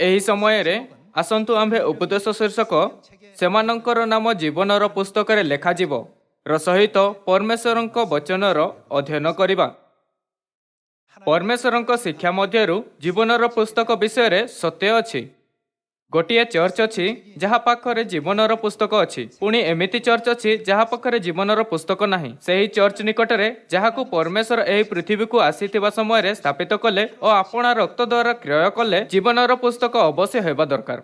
ଏହି ସମୟରେ ଆସନ୍ତୁ ଆମ୍ଭେ ଉପଦେଶ ଶୀର୍ଷକ ସେମାନଙ୍କର ନାମ ଜୀବନର ପୁସ୍ତକରେ ଲେଖାଯିବ ର ସହିତ ପରମେଶ୍ୱରଙ୍କ ବଚନର ଅଧ୍ୟୟନ କରିବା। ପରମେଶ୍ୱରଙ୍କ ଶିକ୍ଷା ମଧ୍ୟରୁ ଜୀବନର ପୁସ୍ତକ ବିଷୟରେ ସତ୍ୟ ଅଛି। ଗୋଟିଏ ଚର୍ଚ୍ଚ ଅଛି ଯାହା ପାଖରେ ଜୀବନର ପୁସ୍ତକ ଅଛି, ପୁଣି ଏମିତି ଚର୍ଚ୍ଚ ଅଛି ଯାହା ପାଖରେ ଜୀବନର ପୁସ୍ତକ ନାହିଁ। ସେହି ଚର୍ଚ୍ଚ ନିକଟରେ ଯାହାକୁ ପରମେଶ୍ୱର ଏହି ପୃଥିବୀକୁ ଆସିଥିବା ସମୟରେ ସ୍ଥାପିତ କଲେ ଓ ଆପଣା ରକ୍ତ ଦ୍ୱାରା କ୍ରୟ କଲେ, ଜୀବନର ପୁସ୍ତକ ଅବଶ୍ୟ ହେବା ଦରକାର।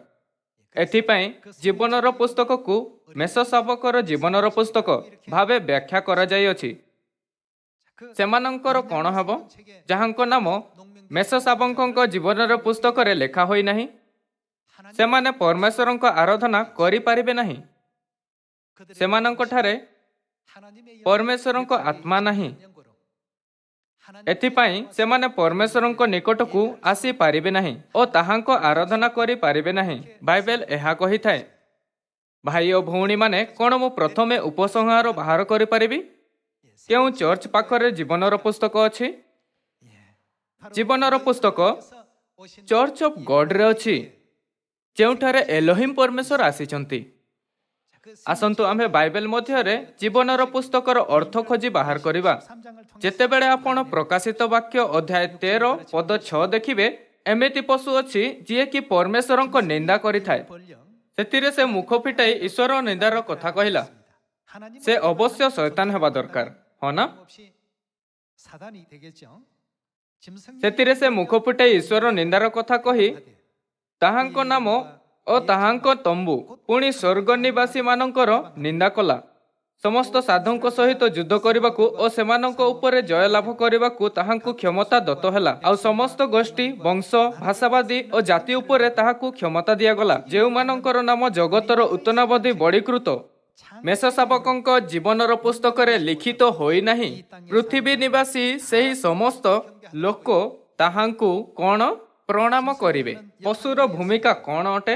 ଏଥିପାଇଁ ଜୀବନର ପୁସ୍ତକକୁ ମେଷ ଶାବକର ଜୀବନର ପୁସ୍ତକ ଭାବେ ବ୍ୟାଖ୍ୟା କରାଯାଇଅଛି। ସେମାନଙ୍କର କ'ଣ ହେବ ଯାହାଙ୍କ ନାମ ମେଷ ଶାବକଙ୍କ ଜୀବନର ପୁସ୍ତକରେ ଲେଖା ହୋଇନାହିଁ? ସେମାନେ ପରମେଶ୍ୱରଙ୍କ ଆରାଧନା କରିପାରିବେ ନାହିଁ। ସେମାନଙ୍କଠାରେ ପରମେଶ୍ୱରଙ୍କ ଆତ୍ମା ନାହିଁ। ଏଥିପାଇଁ ସେମାନେ ପରମେଶ୍ୱରଙ୍କ ନିକଟକୁ ଆସିପାରିବେ ନାହିଁ ଓ ତାହାଙ୍କ ଆରାଧନା କରିପାରିବେ ନାହିଁ। ବାଇବେଲ ଏହା କହିଥାଏ। ଭାଇ ଓ ଭଉଣୀମାନେ, କ'ଣ ମୁଁ ପ୍ରଥମେ ଉପସଂହାର ବାହାର କରିପାରିବି? କେଉଁ ଚର୍ଚ୍ଚ ପାଖରେ ଜୀବନର ପୁସ୍ତକ ଅଛି? ଜୀବନର ପୁସ୍ତକ ଚର୍ଚ୍ଚ ଅଫ୍ ଗଡରେ ଅଛି, ଯେଉଁଠାରେ ଏଲୋହିମ୍ ପରମେଶ୍ୱର ଆସିଛନ୍ତି। ଆସନ୍ତୁ ଆମ୍ଭେ ବାଇବେଲ ମଧ୍ୟରେ ଜୀବନର ପୁସ୍ତକର ଅର୍ଥ ଖୋଜି ବାହାର କରିବା। ଯେତେବେଳେ ଆପଣ ପ୍ରକାଶିତ ବାକ୍ୟ ଅଧ୍ୟାୟ 13 ପଦ 6 ଦେଖିବେ, ଏମିତି ପଶୁ ଅଛି ଯିଏକି ପରମେଶ୍ୱରଙ୍କ ନିନ୍ଦା କରିଥାଏ। ସେଥିରେ ସେ ମୁଖ ଫିଟାଇ ଈଶ୍ୱର ନିନ୍ଦାର କଥା କହିଲା। ସେ ଅବଶ୍ୟ ଶୈତାନ ହେବା ଦରକାର, ହଁ ନା? ସେଥିରେ ସେ ମୁଖ ଫିଟାଇ ଈଶ୍ୱର ନିନ୍ଦାର କଥା କହି ତାହାଙ୍କ ନାମ ଓ ତାହାଙ୍କ ତମ୍ବୁ ପୁଣି ସ୍ୱର୍ଗ ନିବାସୀ ମାନଙ୍କର ନିନ୍ଦା କଲା। ସମସ୍ତ ସାଧୁଙ୍କ ସହିତ ଯୁଦ୍ଧ କରିବାକୁ ଓ ସେମାନଙ୍କ ଉପରେ ଜୟଲାଭ କରିବାକୁ ତାହାଙ୍କୁ କ୍ଷମତା ଦତ୍ତ ହେଲା। ଆଉ ସମସ୍ତ ଗୋଷ୍ଠୀ, ବଂଶ, ଭାଷାବାଦୀ ଓ ଜାତି ଉପରେ ତାହାକୁ କ୍ଷମତା ଦିଆଗଲା, ଯେଉଁମାନଙ୍କର ନାମ ଜଗତର ଉତ୍ତନାବଧି ବଳୀକୃତ ମେଷ ଶାବକଙ୍କ ଜୀବନର ପୁସ୍ତକରେ ଲିଖିତ ହୋଇନାହିଁ। ପୃଥିବୀ ନିବାସୀ ସେହି ସମସ୍ତ ଲୋକ ତାହାଙ୍କୁ କ'ଣ ପ୍ରଣାମ କରିବେ? ପଶୁର ଭୂମିକା କ'ଣ ଅଟେ?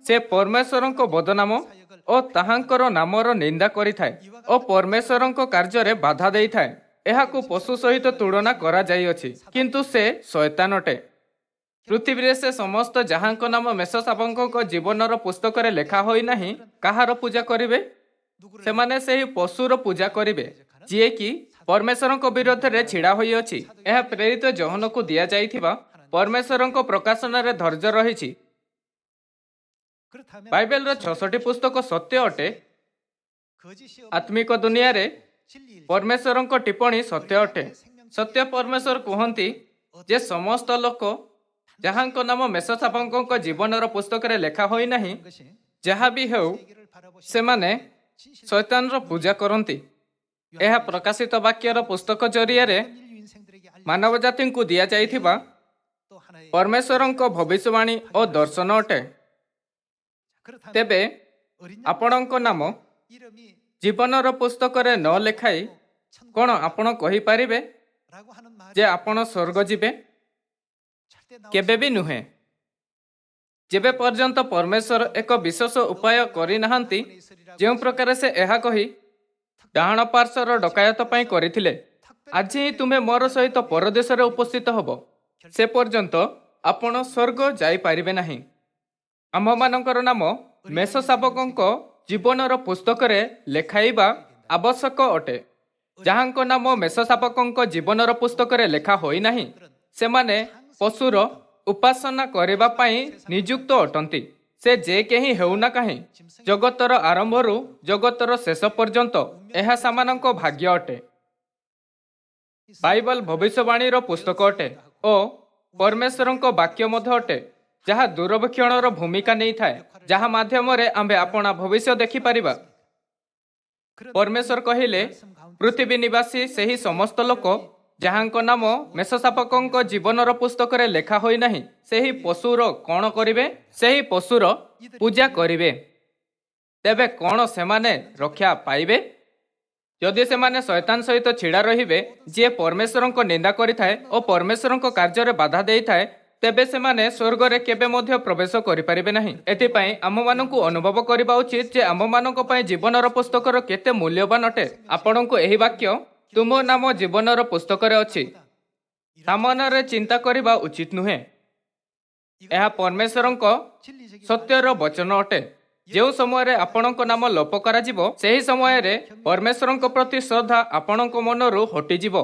ସେ ପରମେଶ୍ୱରଙ୍କ ବଦନାମ ଓ ତାହାଙ୍କର ନାମର ନିନ୍ଦା କରିଥାଏ ଓ ପରମେଶ୍ୱରଙ୍କ କାର୍ଯ୍ୟରେ ବାଧା ଦେଇଥାଏ। ଏହାକୁ ପଶୁ ସହିତ ତୁଳନା କରାଯାଇଅଛି, କିନ୍ତୁ ସେ ଶୈତାନ ଅଟେ। ପୃଥିବୀରେ ସେ ସମସ୍ତ ଯାହାଙ୍କ ନାମ ମେଷ ଶାବକଙ୍କ ଜୀବନର ପୁସ୍ତକରେ ଲେଖା ହୋଇନାହିଁ, କାହାର ପୂଜା କରିବେ? ସେମାନେ ସେହି ପଶୁର ପୂଜା କରିବେ, ଯିଏକି ପରମେଶ୍ୱରଙ୍କ ବିରୋଧରେ ଛିଡ଼ା ହୋଇଅଛି। ଏହା ପ୍ରେରିତ ଯୋହନକୁ ଦିଆଯାଇଥିବା ପରମେଶ୍ୱରଙ୍କ ପ୍ରକାଶନରେ ଧୈର୍ଯ୍ୟ ରହିଛି। ବାଇବେଲର 66 ପୁସ୍ତକ ସତ୍ୟ ଅଟେ। ଆତ୍ମିକ ଦୁନିଆରେ ପରମେଶ୍ୱରଙ୍କ ଟିପ୍ପଣୀ ସତ୍ୟ ଅଟେ। ସତ୍ୟ ପରମେଶ୍ୱର କୁହନ୍ତି ଯେ ସମସ୍ତ ଲୋକ ଯାହାଙ୍କ ନାମ ମେଷ ଶାବକଙ୍କ ଜୀବନର ପୁସ୍ତକରେ ଲେଖା ହୋଇନାହିଁ, ଯାହା ବି ହେଉ, ସେମାନେ ଶୈତାନର ପୂଜା କରନ୍ତି। ଏହା ପ୍ରକାଶିତ ବାକ୍ୟର ପୁସ୍ତକ ଜରିଆରେ ମାନବ ଜାତିଙ୍କୁ ଦିଆଯାଇଥିବା ପରମେଶ୍ୱରଙ୍କ ଭବିଷ୍ୟବାଣୀ ଓ ଦର୍ଶନ ଅଟେ। ତେବେ ଆପଣଙ୍କ ନାମ ଜୀବନର ପୁସ୍ତକରେ ନ ଲେଖାଇ କ'ଣ ଆପଣ କହିପାରିବେ ଯେ ଆପଣ ସ୍ୱର୍ଗ ଯିବେ? କେବେ ବି ନୁହେଁ। ଯେବେ ପର୍ଯ୍ୟନ୍ତ ପରମେଶ୍ୱର ଏକ ବିଶେଷ ଉପାୟ କରିନାହାନ୍ତି, ଯେଉଁ ପ୍ରକାର ସେ ଏହା କହି ଡାହାଣ ପାର୍ଶ୍ୱର ଡକାୟତ ପାଇଁ କରିଥିଲେ, ଆଜି ହିଁ ତୁମେ ମୋର ସହିତ ପରଦେଶରେ ଉପସ୍ଥିତ ହେବ, ସେ ପର୍ଯ୍ୟନ୍ତ ଆପଣ ସ୍ୱର୍ଗ ଯାଇପାରିବେ ନାହିଁ। ଆମ୍ଭମାନଙ୍କର ନାମ ମେଷ ଶାବକଙ୍କ ଜୀବନର ପୁସ୍ତକରେ ଲେଖାଇବା ଆବଶ୍ୟକ ଅଟେ। ଯାହାଙ୍କ ନାମ ମେଷ ଶାବକଙ୍କ ଜୀବନର ପୁସ୍ତକରେ ଲେଖା ହୋଇନାହିଁ, ସେମାନେ ପଶୁର ଉପାସନା କରିବା ପାଇଁ ନିଯୁକ୍ତ ଅଟନ୍ତି। ସେ ଯେ କେହି ହେଉନା କାହିଁ, ଜଗତର ଆରମ୍ଭରୁ ଜଗତର ଶେଷ ପର୍ଯ୍ୟନ୍ତ ଏହା ସେମାନଙ୍କ ଭାଗ୍ୟ ଅଟେ। ବାଇବଲ ଭବିଷ୍ୟବାଣୀର ପୁସ୍ତକ ଅଟେ ଓ ପରମେଶ୍ୱରଙ୍କ ବାକ୍ୟ ମଧ୍ୟ ଅଟେ, ଯାହା ଦୂରବୀକ୍ଷଣର ଭୂମିକା ନେଇଥାଏ, ଯାହା ମାଧ୍ୟମରେ ଆମ୍ଭେ ଆପଣା ଭବିଷ୍ୟ ଦେଖିପାରିବା। ପରମେଶ୍ୱର କହିଲେ, ପୃଥିବୀ ନିବାସୀ ସେହି ସମସ୍ତ ଲୋକ ଯାହାଙ୍କ ନାମ ମେଷ ଶାବକଙ୍କ ଜୀବନର ପୁସ୍ତକରେ ଲେଖା ହୋଇନାହିଁ, ସେହି ପଶୁର କ'ଣ କରିବେ? ସେହି ପଶୁର ପୂଜା କରିବେ। ତେବେ କ'ଣ ସେମାନେ ରକ୍ଷା ପାଇବେ? ଯଦି ସେମାନେ ଶୈତାନ ସହିତ ଛିଡ଼ା ରହିବେ, ଯିଏ ପରମେଶ୍ୱରଙ୍କ ନିନ୍ଦା କରିଥାଏ ଓ ପରମେଶ୍ୱରଙ୍କ କାର୍ଯ୍ୟରେ ବାଧା ଦେଇଥାଏ, ତେବେ ସେମାନେ ସ୍ୱର୍ଗରେ କେବେ ମଧ୍ୟ ପ୍ରବେଶ କରିପାରିବେ ନାହିଁ। ଏଥିପାଇଁ ଆମମାନଙ୍କୁ ଅନୁଭବ କରିବା ଉଚିତ ଯେ ଆମମାନଙ୍କ ପାଇଁ ଜୀବନର ପୁସ୍ତକର କେତେ ମୂଲ୍ୟବାନ ଅଟେ। ଆପଣଙ୍କୁ ଏହି ବାକ୍ୟ, ତୁମ ନାମ ଜୀବନର ପୁସ୍ତକରେ ଅଛି, ସାମନାରେ ଚିନ୍ତା କରିବା ଉଚିତ ନୁହେଁ। ଏହା ପରମେଶ୍ୱରଙ୍କ ସତ୍ୟର ବଚନ ଅଟେ। ଯେଉଁ ସମୟରେ ଆପଣଙ୍କ ନାମ ଲୋପ କରାଯିବ, ସେହି ସମୟରେ ପରମେଶ୍ୱରଙ୍କ ପ୍ରତି ଶ୍ରଦ୍ଧା ଆପଣଙ୍କ ମନରୁ ହଟିଯିବ।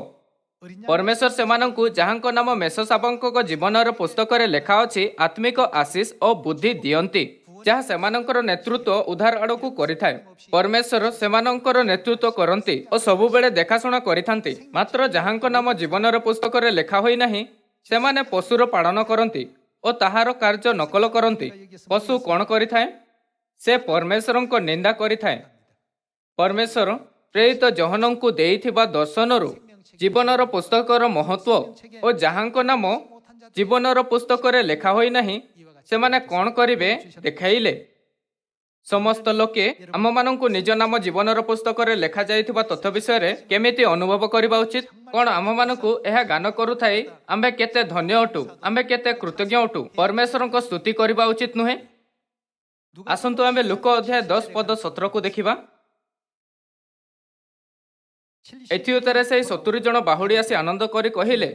ପରମେଶ୍ୱର ସେମାନଙ୍କୁ ଯାହାଙ୍କ ନାମ ମେଷଶାବକଙ୍କ ଜୀବନର ପୁସ୍ତକରେ ଲେଖା ଅଛି ଆତ୍ମିକ ଆଶିଷ ଓ ବୁଦ୍ଧି ଦିଅନ୍ତି, ଯାହା ସେମାନଙ୍କର ନେତୃତ୍ୱ ଉଦ୍ଧାର ଆଡ଼କୁ କରିଥାଏ। ପରମେଶ୍ୱର ସେମାନଙ୍କର ନେତୃତ୍ୱ କରନ୍ତି ଓ ସବୁବେଳେ ଦେଖାଶୁଣା କରିଥାନ୍ତି। ମାତ୍ର ଯାହାଙ୍କ ନାମ ଜୀବନର ପୁସ୍ତକରେ ଲେଖା ହୋଇନାହିଁ, ସେମାନେ ପଶୁର ପାଳନ କରନ୍ତି ଓ ତାହାର କାର୍ଯ୍ୟ ନକଲ କରନ୍ତି। ପଶୁ କ'ଣ କରିଥାଏ? ସେ ପରମେଶ୍ୱରଙ୍କ ନିନ୍ଦା କରିଥାଏ। ପରମେଶ୍ୱର ପ୍ରେରିତ ଯୋହନଙ୍କୁ ଦେଇଥିବା ଦର୍ଶନରୁ ଜୀବନର ପୁସ୍ତକର ମହତ୍ଵ ଓ ଯାହାଙ୍କ ନାମ ଜୀବନର ପୁସ୍ତକରେ ଲେଖା ହୋଇନାହିଁ, ସେମାନେ କ'ଣ କରିବେ ଦେଖାଇଲେ। ସମସ୍ତ ଲୋକେ ଆମମାନଙ୍କୁ ନିଜ ନାମ ଜୀବନର ପୁସ୍ତକରେ ଲେଖାଯାଇଥିବା ତଥ୍ୟ ବିଷୟରେ କେମିତି ଅନୁଭବ କରିବା ଉଚିତ? କ'ଣ ଆମମାନଙ୍କୁ ଏହା ଗାନ କରୁଥାଇ ଆମ୍ଭେ କେତେ ଧନ୍ୟ ଅଟୁ, ଆମ୍ଭେ କେତେ କୃତଜ୍ଞ ଅଟୁ, ପରମେଶ୍ୱରଙ୍କ ସ୍ତୁତି କରିବା ଉଚିତ ନୁହେଁ? ଆସନ୍ତୁ ଆମେ ଲୁକ ଅଧ୍ୟାୟ 10 ପଦ 17କୁ ଦେଖିବା। ଏଥିଉତ୍ତରେ ସେହି 70 ଜଣ ବାହୁଡ଼ି ଆସି ଆନନ୍ଦ କରି କହିଲେ,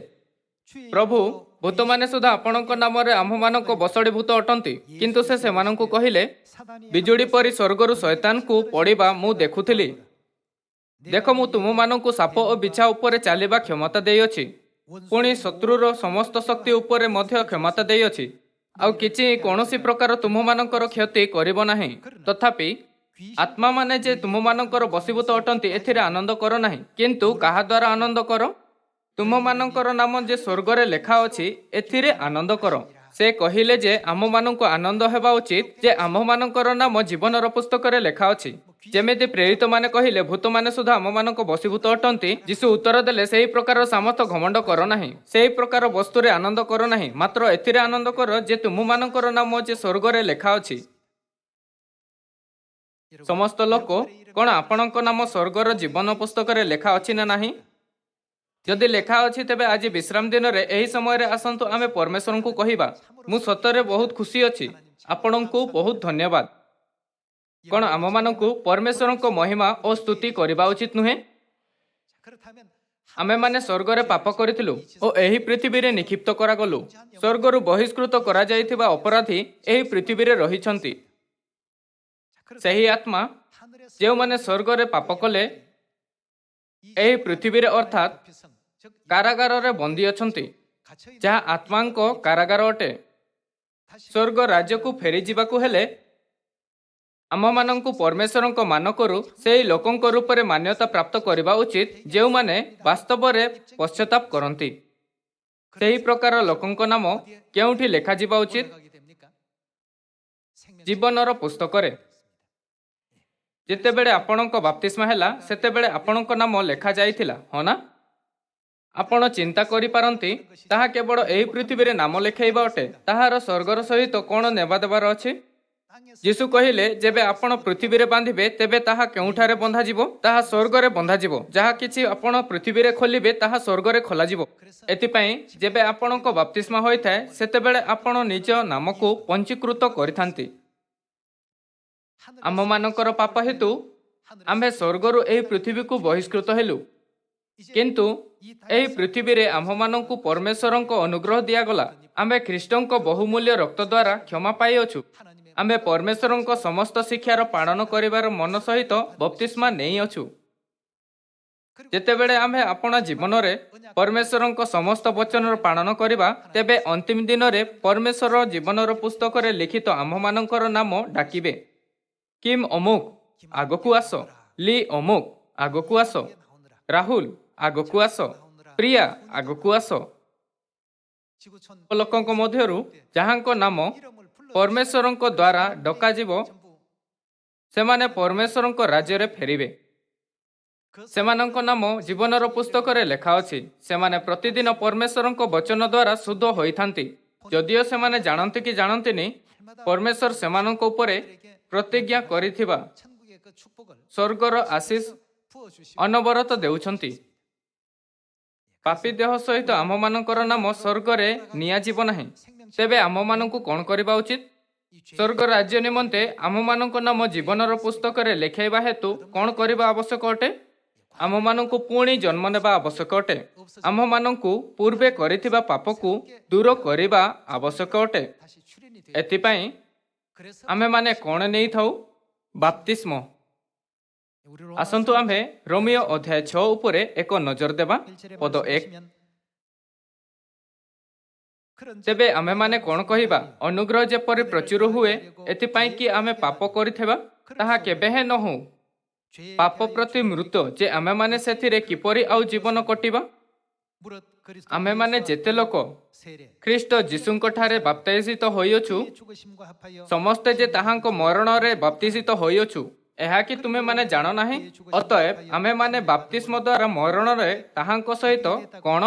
ପ୍ରଭୁ, ଭୂତମାନେ ସୁଦ୍ଧା ଆପଣଙ୍କ ନାମରେ ଆମ୍ଭମାନଙ୍କ ବସଡ଼ି ଭୂତ ଅଟନ୍ତି। କିନ୍ତୁ ସେ ସେମାନଙ୍କୁ କହିଲେ, ବିଜୁଳି ପରି ସ୍ୱର୍ଗରୁ ଶୟତାନକୁ ପଡ଼ିବା ମୁଁ ଦେଖୁଥିଲି। ଦେଖ, ମୁଁ ତୁମମାନଙ୍କୁ ସାପ ଓ ବିଛା ଉପରେ ଚାଲିବା କ୍ଷମତା ଦେଇଅଛି, ପୁଣି ଶତ୍ରୁର ସମସ୍ତ ଶକ୍ତି ଉପରେ ମଧ୍ୟ କ୍ଷମତା ଦେଇଅଛି, ଆଉ କିଛି କୌଣସି ପ୍ରକାର ତୁମମାନଙ୍କର କ୍ଷତି କରିବ ନାହିଁ। ତଥାପି ଆତ୍ମାମାନେ ଯେ ତୁମମାନଙ୍କର ବଶୀଭୂତ ଅଟନ୍ତି, ଏଥିରେ ଆନନ୍ଦ କର ନାହିଁ। କିନ୍ତୁ କାହା ଦ୍ୱାରା ଆନନ୍ଦ କର? ତୁମମାନଙ୍କର ନାମ ଯେ ସ୍ୱର୍ଗରେ ଲେଖା ଅଛି, ଏଥିରେ ଆନନ୍ଦ କର। ସେ କହିଲେ ଯେ ଆମମାନଙ୍କୁ ଆନନ୍ଦ ହେବା ଉଚିତ ଯେ ଆମ୍ଭମାନଙ୍କର ନାମ ଜୀବନର ପୁସ୍ତକରେ ଲେଖା ଅଛି। ଯେମିତି ପ୍ରେରିତମାନେ କହିଲେ, ଭୂତମାନେ ସୁଦ୍ଧା ଆମମାନଙ୍କ ବଶୀଭୂତ ଅଟନ୍ତି, ଯୀଶୁ ଉତ୍ତର ଦେଲେ, ସେହି ପ୍ରକାର ସାମର୍ଥ ଘମଣ୍ଡ କର ନାହିଁ, ସେହି ପ୍ରକାର ବସ୍ତୁରେ ଆନନ୍ଦ କର ନାହିଁ, ମାତ୍ର ଏଥିରେ ଆନନ୍ଦ କର ଯେ ତୁମମାନଙ୍କର ନାମ ଯେ ସ୍ୱର୍ଗରେ ଲେଖା ଅଛି। ସମସ୍ତ ଲୋକ, କ'ଣ ଆପଣଙ୍କ ନାମ ସ୍ୱର୍ଗର ଜୀବନ ପୁସ୍ତକରେ ଲେଖା ଅଛି ନା ନାହିଁ? ଯଦି ଲେଖା ଅଛି, ତେବେ ଆଜି ବିଶ୍ରାମ ଦିନରେ ଏହି ସମୟରେ ଆସନ୍ତୁ ଆମେ ପରମେଶ୍ୱରଙ୍କୁ କହିବା, ମୁଁ ସତରେ ବହୁତ ଖୁସି ଅଛି, ଆପଣଙ୍କୁ ବହୁତ ଧନ୍ୟବାଦ। କ'ଣ ଆମମାନଙ୍କୁ ପରମେଶ୍ୱରଙ୍କ ମହିମା ଓ ସ୍ତୁତି କରିବା ଉଚିତ ନୁହେଁ? ଆମେମାନେ ସ୍ୱର୍ଗରେ ପାପ କରିଥିଲୁ ଓ ଏହି ପୃଥିବୀରେ ନିକ୍ଷିପ୍ତ କରାଗଲୁ। ସ୍ୱର୍ଗରୁ ବହିଷ୍କୃତ କରାଯାଇଥିବା ଅପରାଧୀ ଏହି ପୃଥିବୀରେ ରହିଛନ୍ତି। ସେହି ଆତ୍ମା ଯେଉଁମାନେ ସ୍ୱର୍ଗରେ ପାପ କଲେ ଏହି ପୃଥିବୀରେ ଅର୍ଥାତ୍ କାରାଗାରରେ ବନ୍ଦୀ ଅଛନ୍ତି, ଯାହା ଆତ୍ମାଙ୍କ କାରାଗାର ଅଟେ। ସ୍ୱର୍ଗ ରାଜ୍ୟକୁ ଫେରିଯିବାକୁ ହେଲେ ଆମମାନଙ୍କୁ ପରମେଶ୍ୱରଙ୍କ ମାନକରୁ ସେହି ଲୋକଙ୍କ ରୂପରେ ମାନ୍ୟତା ପ୍ରାପ୍ତ କରିବା ଉଚିତ, ଯେଉଁମାନେ ବାସ୍ତବରେ ପଶ୍ଚାତାପ କରନ୍ତି। ସେହି ପ୍ରକାର ଲୋକଙ୍କ ନାମ କେଉଁଠି ଲେଖାଯିବା ଉଚିତ? ଜୀବନର ପୁସ୍ତକରେ। ଯେତେବେଳେ ଆପଣଙ୍କ ବାପ୍ତିସ୍ମା ହେଲା, ସେତେବେଳେ ଆପଣଙ୍କ ନାମ ଲେଖାଯାଇଥିଲା, ହଁ ନା? ଆପଣ ଚିନ୍ତା କରିପାରନ୍ତି, ତାହା କେବଳ ଏହି ପୃଥିବୀରେ ନାମ ଲେଖାଇବା ଅଟେ, ତାହାର ସ୍ୱର୍ଗର ସହିତ କ'ଣ ନେବା ଦେବାର ଅଛି? ଯୀଶୁ କହିଲେ, ଯେବେ ଆପଣ ପୃଥିବୀରେ ବାନ୍ଧିବେ, ତେବେ ତାହା କେଉଁଠାରେ ବନ୍ଧାଯିବ? ତାହା ସ୍ୱର୍ଗରେ ବନ୍ଧାଯିବ। ଯାହା କିଛି ଆପଣ ପୃଥିବୀରେ ଖୋଲିବେ, ତାହା ସ୍ୱର୍ଗରେ ଖୋଲାଯିବ। ଏଥିପାଇଁ ଯେବେ ଆପଣଙ୍କ ବାପ୍ତିସ୍ମା ହୋଇଥାଏ, ସେତେବେଳେ ଆପଣ ନିଜ ନାମକୁ ପଞ୍ଜୀକୃତ କରିଥାନ୍ତି। ଆମମାନଙ୍କର ପାପ ହେତୁ ଆମ୍ଭେ ସ୍ୱର୍ଗରୁ ଏହି ପୃଥିବୀକୁ ବହିଷ୍କୃତ ହେଲୁ। କିନ୍ତୁ ଏହି ପୃଥିବୀରେ ଆମ୍ଭମାନଙ୍କୁ ପରମେଶ୍ୱରଙ୍କ ଅନୁଗ୍ରହ ଦିଆଗଲା। ଆମ୍ଭେ ଖ୍ରୀଷ୍ଟଙ୍କ ବହୁମୂଲ୍ୟ ରକ୍ତ ଦ୍ୱାରା କ୍ଷମା ପାଇଅଛୁ। ଆମ୍ଭେ ପରମେଶ୍ୱରଙ୍କ ସମସ୍ତ ଶିକ୍ଷାର ପାଳନ କରିବାର ମନ ସହିତ ବପ୍ତିସ୍ମା ନେଇଅଛୁ। ଯେତେବେଳେ ଆମ୍ଭେ ଆପଣା ଜୀବନରେ ପରମେଶ୍ୱରଙ୍କ ସମସ୍ତ ବଚନର ପାଳନ କରିବା, ତେବେ ଅନ୍ତିମ ଦିନରେ ପରମେଶ୍ୱର ଜୀବନର ପୁସ୍ତକରେ ଲିଖିତ ଆମ୍ଭମାନଙ୍କର ନାମ ଡାକିବେ। କିମ୍ ଅମୁକ, ଆଗକୁ ଆସ। ଲି ଅମୁକ, ଆଗକୁ ଆସ। ରାହୁଲ, ଆଗକୁ ଆସ। ପ୍ରିୟା, ଆଗକୁ ଆସ। ଲୋକଙ୍କ ମଧ୍ୟରୁ ଯାହାଙ୍କ ନାମ ପରମେଶ୍ୱରଙ୍କ ଦ୍ୱାରା ଡକାଯିବ, ସେମାନେ ପରମେଶ୍ୱରଙ୍କ ରାଜ୍ୟରେ ଫେରିବେ। ସେମାନଙ୍କ ନାମ ଜୀବନର ପୁସ୍ତକରେ ଲେଖା ଅଛି। ସେମାନେ ପ୍ରତିଦିନ ପରମେଶ୍ୱରଙ୍କ ବଚନ ଦ୍ୱାରା ଶୁଦ୍ଧ ହୋଇଥାନ୍ତି। ଯଦିଓ ସେମାନେ ଜାଣନ୍ତି କି ଜାଣନ୍ତିନି, ପରମେଶ୍ୱର ସେମାନଙ୍କ ଉପରେ ପ୍ରତିଜ୍ଞା କରିଥିବା ସ୍ୱର୍ଗର ଆଶୀଷ ଅନବରତ ଦେଉଛନ୍ତି। ପାପୀ ଦେହ ସହିତ ଆମମାନଙ୍କର ନାମ ସ୍ୱର୍ଗରେ ନିଆଯିବ ନାହିଁ। ତେବେ ଆମମାନଙ୍କୁ କ'ଣ କରିବା ଉଚିତ? ସ୍ୱର୍ଗ ରାଜ୍ୟ ନିମନ୍ତେ ଆମମାନଙ୍କ ନାମ ଜୀବନର ପୁସ୍ତକରେ ଲେଖାଇବା ହେତୁ କ'ଣ କରିବା ଆବଶ୍ୟକ ଅଟେ? ଆମମାନଙ୍କୁ ପୁଣି ଜନ୍ମ ନେବା ଆବଶ୍ୟକ ଅଟେ। ଆମମାନଙ୍କୁ ପୂର୍ବେ କରିଥିବା ପାପକୁ ଦୂର କରିବା ଆବଶ୍ୟକ ଅଟେ। ଏଥିପାଇଁ ଆମେମାନେ କ'ଣ ନେଇଥାଉ? ବାପ୍ତିସ୍ମ। ଆସନ୍ତୁ ଆମ୍ଭେ ରୋମିଓ ଅଧ୍ୟାୟ 6 ଉପରେ ଏକ ନଜର ଦେବା। ପଦ 1। ତେବେ ଆମେମାନେ କ'ଣ କହିବା? ଅନୁଗ୍ରହ ଯେପରି ପ୍ରଚୁର ହୁଏ, ଏଥିପାଇଁ କି ଆମେ ପାପ କରିଥିବା ତାହା କେବେ ହେଁ ନ ହଉ। ପାପ ପ୍ରତି ମୃତ୍ୟୁ ଯେ ଆମେମାନେ ସେଥିରେ କିପରି ଆଉ ଜୀବନ କଟିବା? ଆମେମାନେ ଯେତେ ଲୋକ ଖ୍ରୀଷ୍ଟ ଯୀଶୁଙ୍କଠାରେ ବାପ୍ତିସିତ ହୋଇଅଛୁ, ସମସ୍ତେ ଯେ ତାହାଙ୍କ ମରଣରେ ବାପ୍ତିସିତ ହୋଇଅଛୁ, ଏହା କି ତୁମେମାନେ ଜାଣ ନାହିଁ? ଅତଏବ ଆମେମାନେ ବାପ୍ତିସ୍ମ ଦ୍ୱାରା ମରଣରେ ତାହାଙ୍କ ସହିତ କ'ଣ?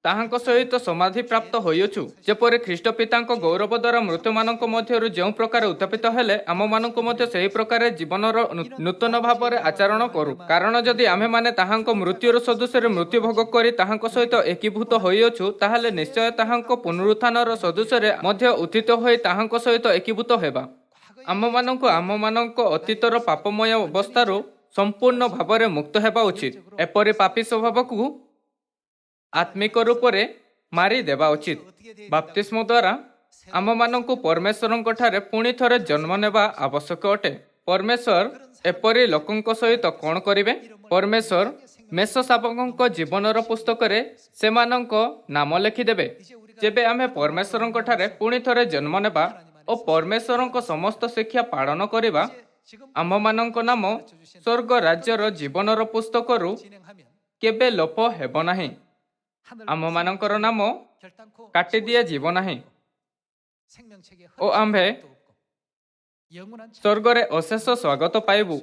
ତାହାଙ୍କ ସହିତ ସମାଧି ପ୍ରାପ୍ତ ହୋଇଅଛୁ, ଯେପରି ଖ୍ରୀଷ୍ଟ ପିତାଙ୍କ ଗୌରବ ଦ୍ୱାରା ମୃତ୍ୟୁମାନଙ୍କ ମଧ୍ୟରୁ ଯେଉଁ ପ୍ରକାର ଉତ୍ଥିତ ହେଲେ, ଆମମାନଙ୍କୁ ମଧ୍ୟ ସେହି ପ୍ରକାର ଜୀବନର ନୂତନ ଭାବରେ ଆଚରଣ କରୁ। କାରଣ ଯଦି ଆମେମାନେ ତାହାଙ୍କ ମୃତ୍ୟୁର ସଦୃଶରେ ମୃତ୍ୟୁ ଭୋଗ କରି ତାହାଙ୍କ ସହିତ ଏକୀଭୂତ ହୋଇଅଛୁ, ତାହେଲେ ନିଶ୍ଚୟ ତାହାଙ୍କ ପୁନରୁତ୍ଥାନର ସଦୃଶରେ ମଧ୍ୟ ଉତ୍ଥିତ ହୋଇ ତାହାଙ୍କ ସହିତ ଏକୀଭୂତ ହେବା। ଆମମାନଙ୍କ ଅତୀତର ପାପମୟ ଅବସ୍ଥାରୁ ସମ୍ପୂର୍ଣ୍ଣ ଭାବରେ ମୁକ୍ତ ହେବା ଉଚିତ। ଏପରି ପାପୀ ସ୍ୱଭାବକୁ ଆତ୍ମିକ ରୂପରେ ମାରିଦେବା ଉଚିତ। ବାପ୍ତିସ୍ମ ଦ୍ୱାରା ଆମମାନଙ୍କୁ ପରମେଶ୍ୱରଙ୍କ ଠାରେ ପୁଣି ଥରେ ଜନ୍ମ ନେବା ଆବଶ୍ୟକ ଅଟେ। ପରମେଶ୍ୱର ଏପରି ଲୋକଙ୍କ ସହିତ କ'ଣ କରିବେ? ପରମେଶ୍ୱର ମେଷ ଶାବକଙ୍କ ଜୀବନର ପୁସ୍ତକରେ ସେମାନଙ୍କ ନାମ ଲେଖିଦେବେ। ଯେବେ ଆମେ ପରମେଶ୍ୱରଙ୍କ ଠାରେ ପୁଣି ଥରେ ଜନ୍ମ ନେବା ଓ ପରମେଶ୍ୱରଙ୍କ ସମସ୍ତ ଶିକ୍ଷା ପାଳନ କରିବା, ଆମମାନଙ୍କ ନାମ ସ୍ୱର୍ଗ ରାଜ୍ୟର ଜୀବନର ପୁସ୍ତକରୁ କେବେ ଲୋପ ହେବ ନାହିଁ। ଆମମାନଙ୍କର ନାମ କାଟି ଦିଆଯିବ ନାହିଁ ଓ ଆମ୍ଭେ ସ୍ୱର୍ଗରେ ଅଶେଷ ସ୍ୱାଗତ ପାଇବୁ।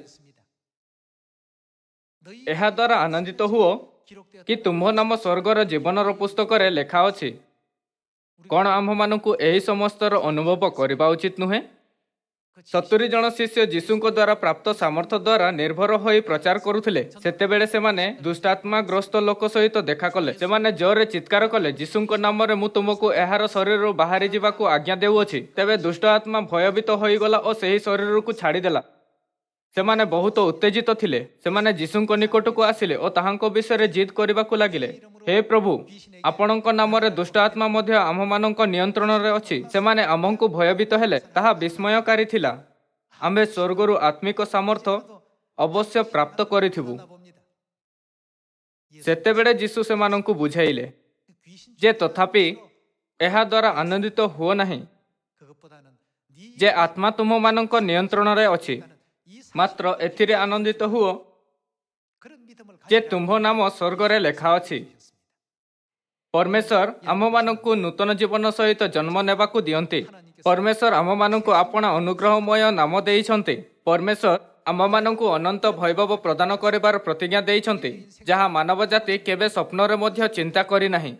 ଏହା ଦ୍ୱାରା ଆନନ୍ଦିତ ହୁଅ କି ତୁମ୍ଭ ନାମ ସ୍ୱର୍ଗର ଜୀବନର ପୁସ୍ତକରେ ଲେଖା ଅଛି। କ'ଣ ଆମ୍ଭମାନଙ୍କୁ ଏହି ସମସ୍ତର ଅନୁଭବ କରିବା ଉଚିତ ନୁହେଁ? 70 ଜଣ ଶିଷ୍ୟ ଯୀଶୁଙ୍କ ଦ୍ୱାରା ପ୍ରାପ୍ତ ସାମର୍ଥ୍ୟ ଦ୍ୱାରା ନିର୍ଭର ହୋଇ ପ୍ରଚାର କରୁଥିଲେ। ସେତେବେଳେ ସେମାନେ ଦୁଷ୍ଟାତ୍ମାଗ୍ରସ୍ତ ଲୋକ ସହିତ ଦେଖା କଲେ। ସେମାନେ ଜୋରରେ ଚିତ୍କାର କଲେ, ଯୀଶୁଙ୍କ ନାମରେ ମୁଁ ତୁମକୁ ଏହାର ଶରୀରରୁ ବାହାରି ଯିବାକୁ ଆଜ୍ଞା ଦେଉଅଛି। ତେବେ ଦୁଷ୍ଟ ଆତ୍ମା ଭୟଭୀତ ହୋଇଗଲା ଓ ସେହି ଶରୀରକୁ ଛାଡ଼ିଦେଲା। ସେମାନେ ବହୁତ ଉତ୍ତେଜିତ ଥିଲେ। ସେମାନେ ଯୀଶୁଙ୍କ ନିକଟକୁ ଆସିଲେ ଓ ତାହାଙ୍କ ବିଷୟରେ ଜିଦ୍ କରିବାକୁ ଲାଗିଲେ, ହେ ପ୍ରଭୁ, ଆପଣଙ୍କ ନାମରେ ଦୁଷ୍ଟ ଆତ୍ମା ମଧ୍ୟ ଆମମାନଙ୍କ ନିୟନ୍ତ୍ରଣରେ ଅଛି। ସେମାନେ ଆମକୁ ଭୟଭୀତ ହେଲେ। ତାହା ବିସ୍ମୟକାରୀ ଥିଲା। ଆମ୍ଭେ ସ୍ୱର୍ଗରୁ ଆତ୍ମିକ ସାମର୍ଥ୍ୟ ଅବଶ୍ୟ ପ୍ରାପ୍ତ କରିଥିବୁ। ସେତେବେଳେ ଯୀଶୁ ସେମାନଙ୍କୁ ବୁଝାଇଲେ ଯେ ତଥାପି ଏହା ଦ୍ୱାରା ଆନନ୍ଦିତ ହୁଅ ନାହିଁ ଯେ ଆତ୍ମା ତୁମମାନଙ୍କ ନିୟନ୍ତ୍ରଣରେ ଅଛି, ମାତ୍ର ଏଥିରେ ଆନନ୍ଦିତ ହୁଅ ଯେ ତୁମ୍ଭ ନାମ ସ୍ୱର୍ଗରେ ଲେଖା ଅଛି। ପରମେଶ୍ୱର ଆମମାନଙ୍କୁ ନୂତନ ଜୀବନ ସହିତ ଜନ୍ମ ନେବାକୁ ଦିଅନ୍ତି। ପରମେଶ୍ୱର ଆମମାନଙ୍କୁ ଆପଣା ଅନୁଗ୍ରହମୟ ନାମ ଦେଇଛନ୍ତି। ପରମେଶ୍ୱର ଆମମାନଙ୍କୁ ଅନନ୍ତ ବୈଭବ ପ୍ରଦାନ କରିବାର ପ୍ରତିଜ୍ଞା ଦେଇଛନ୍ତି, ଯାହା ମାନବ ଜାତି କେବେ ସ୍ୱପ୍ନରେ ମଧ୍ୟ ଚିନ୍ତା କରିନାହିଁ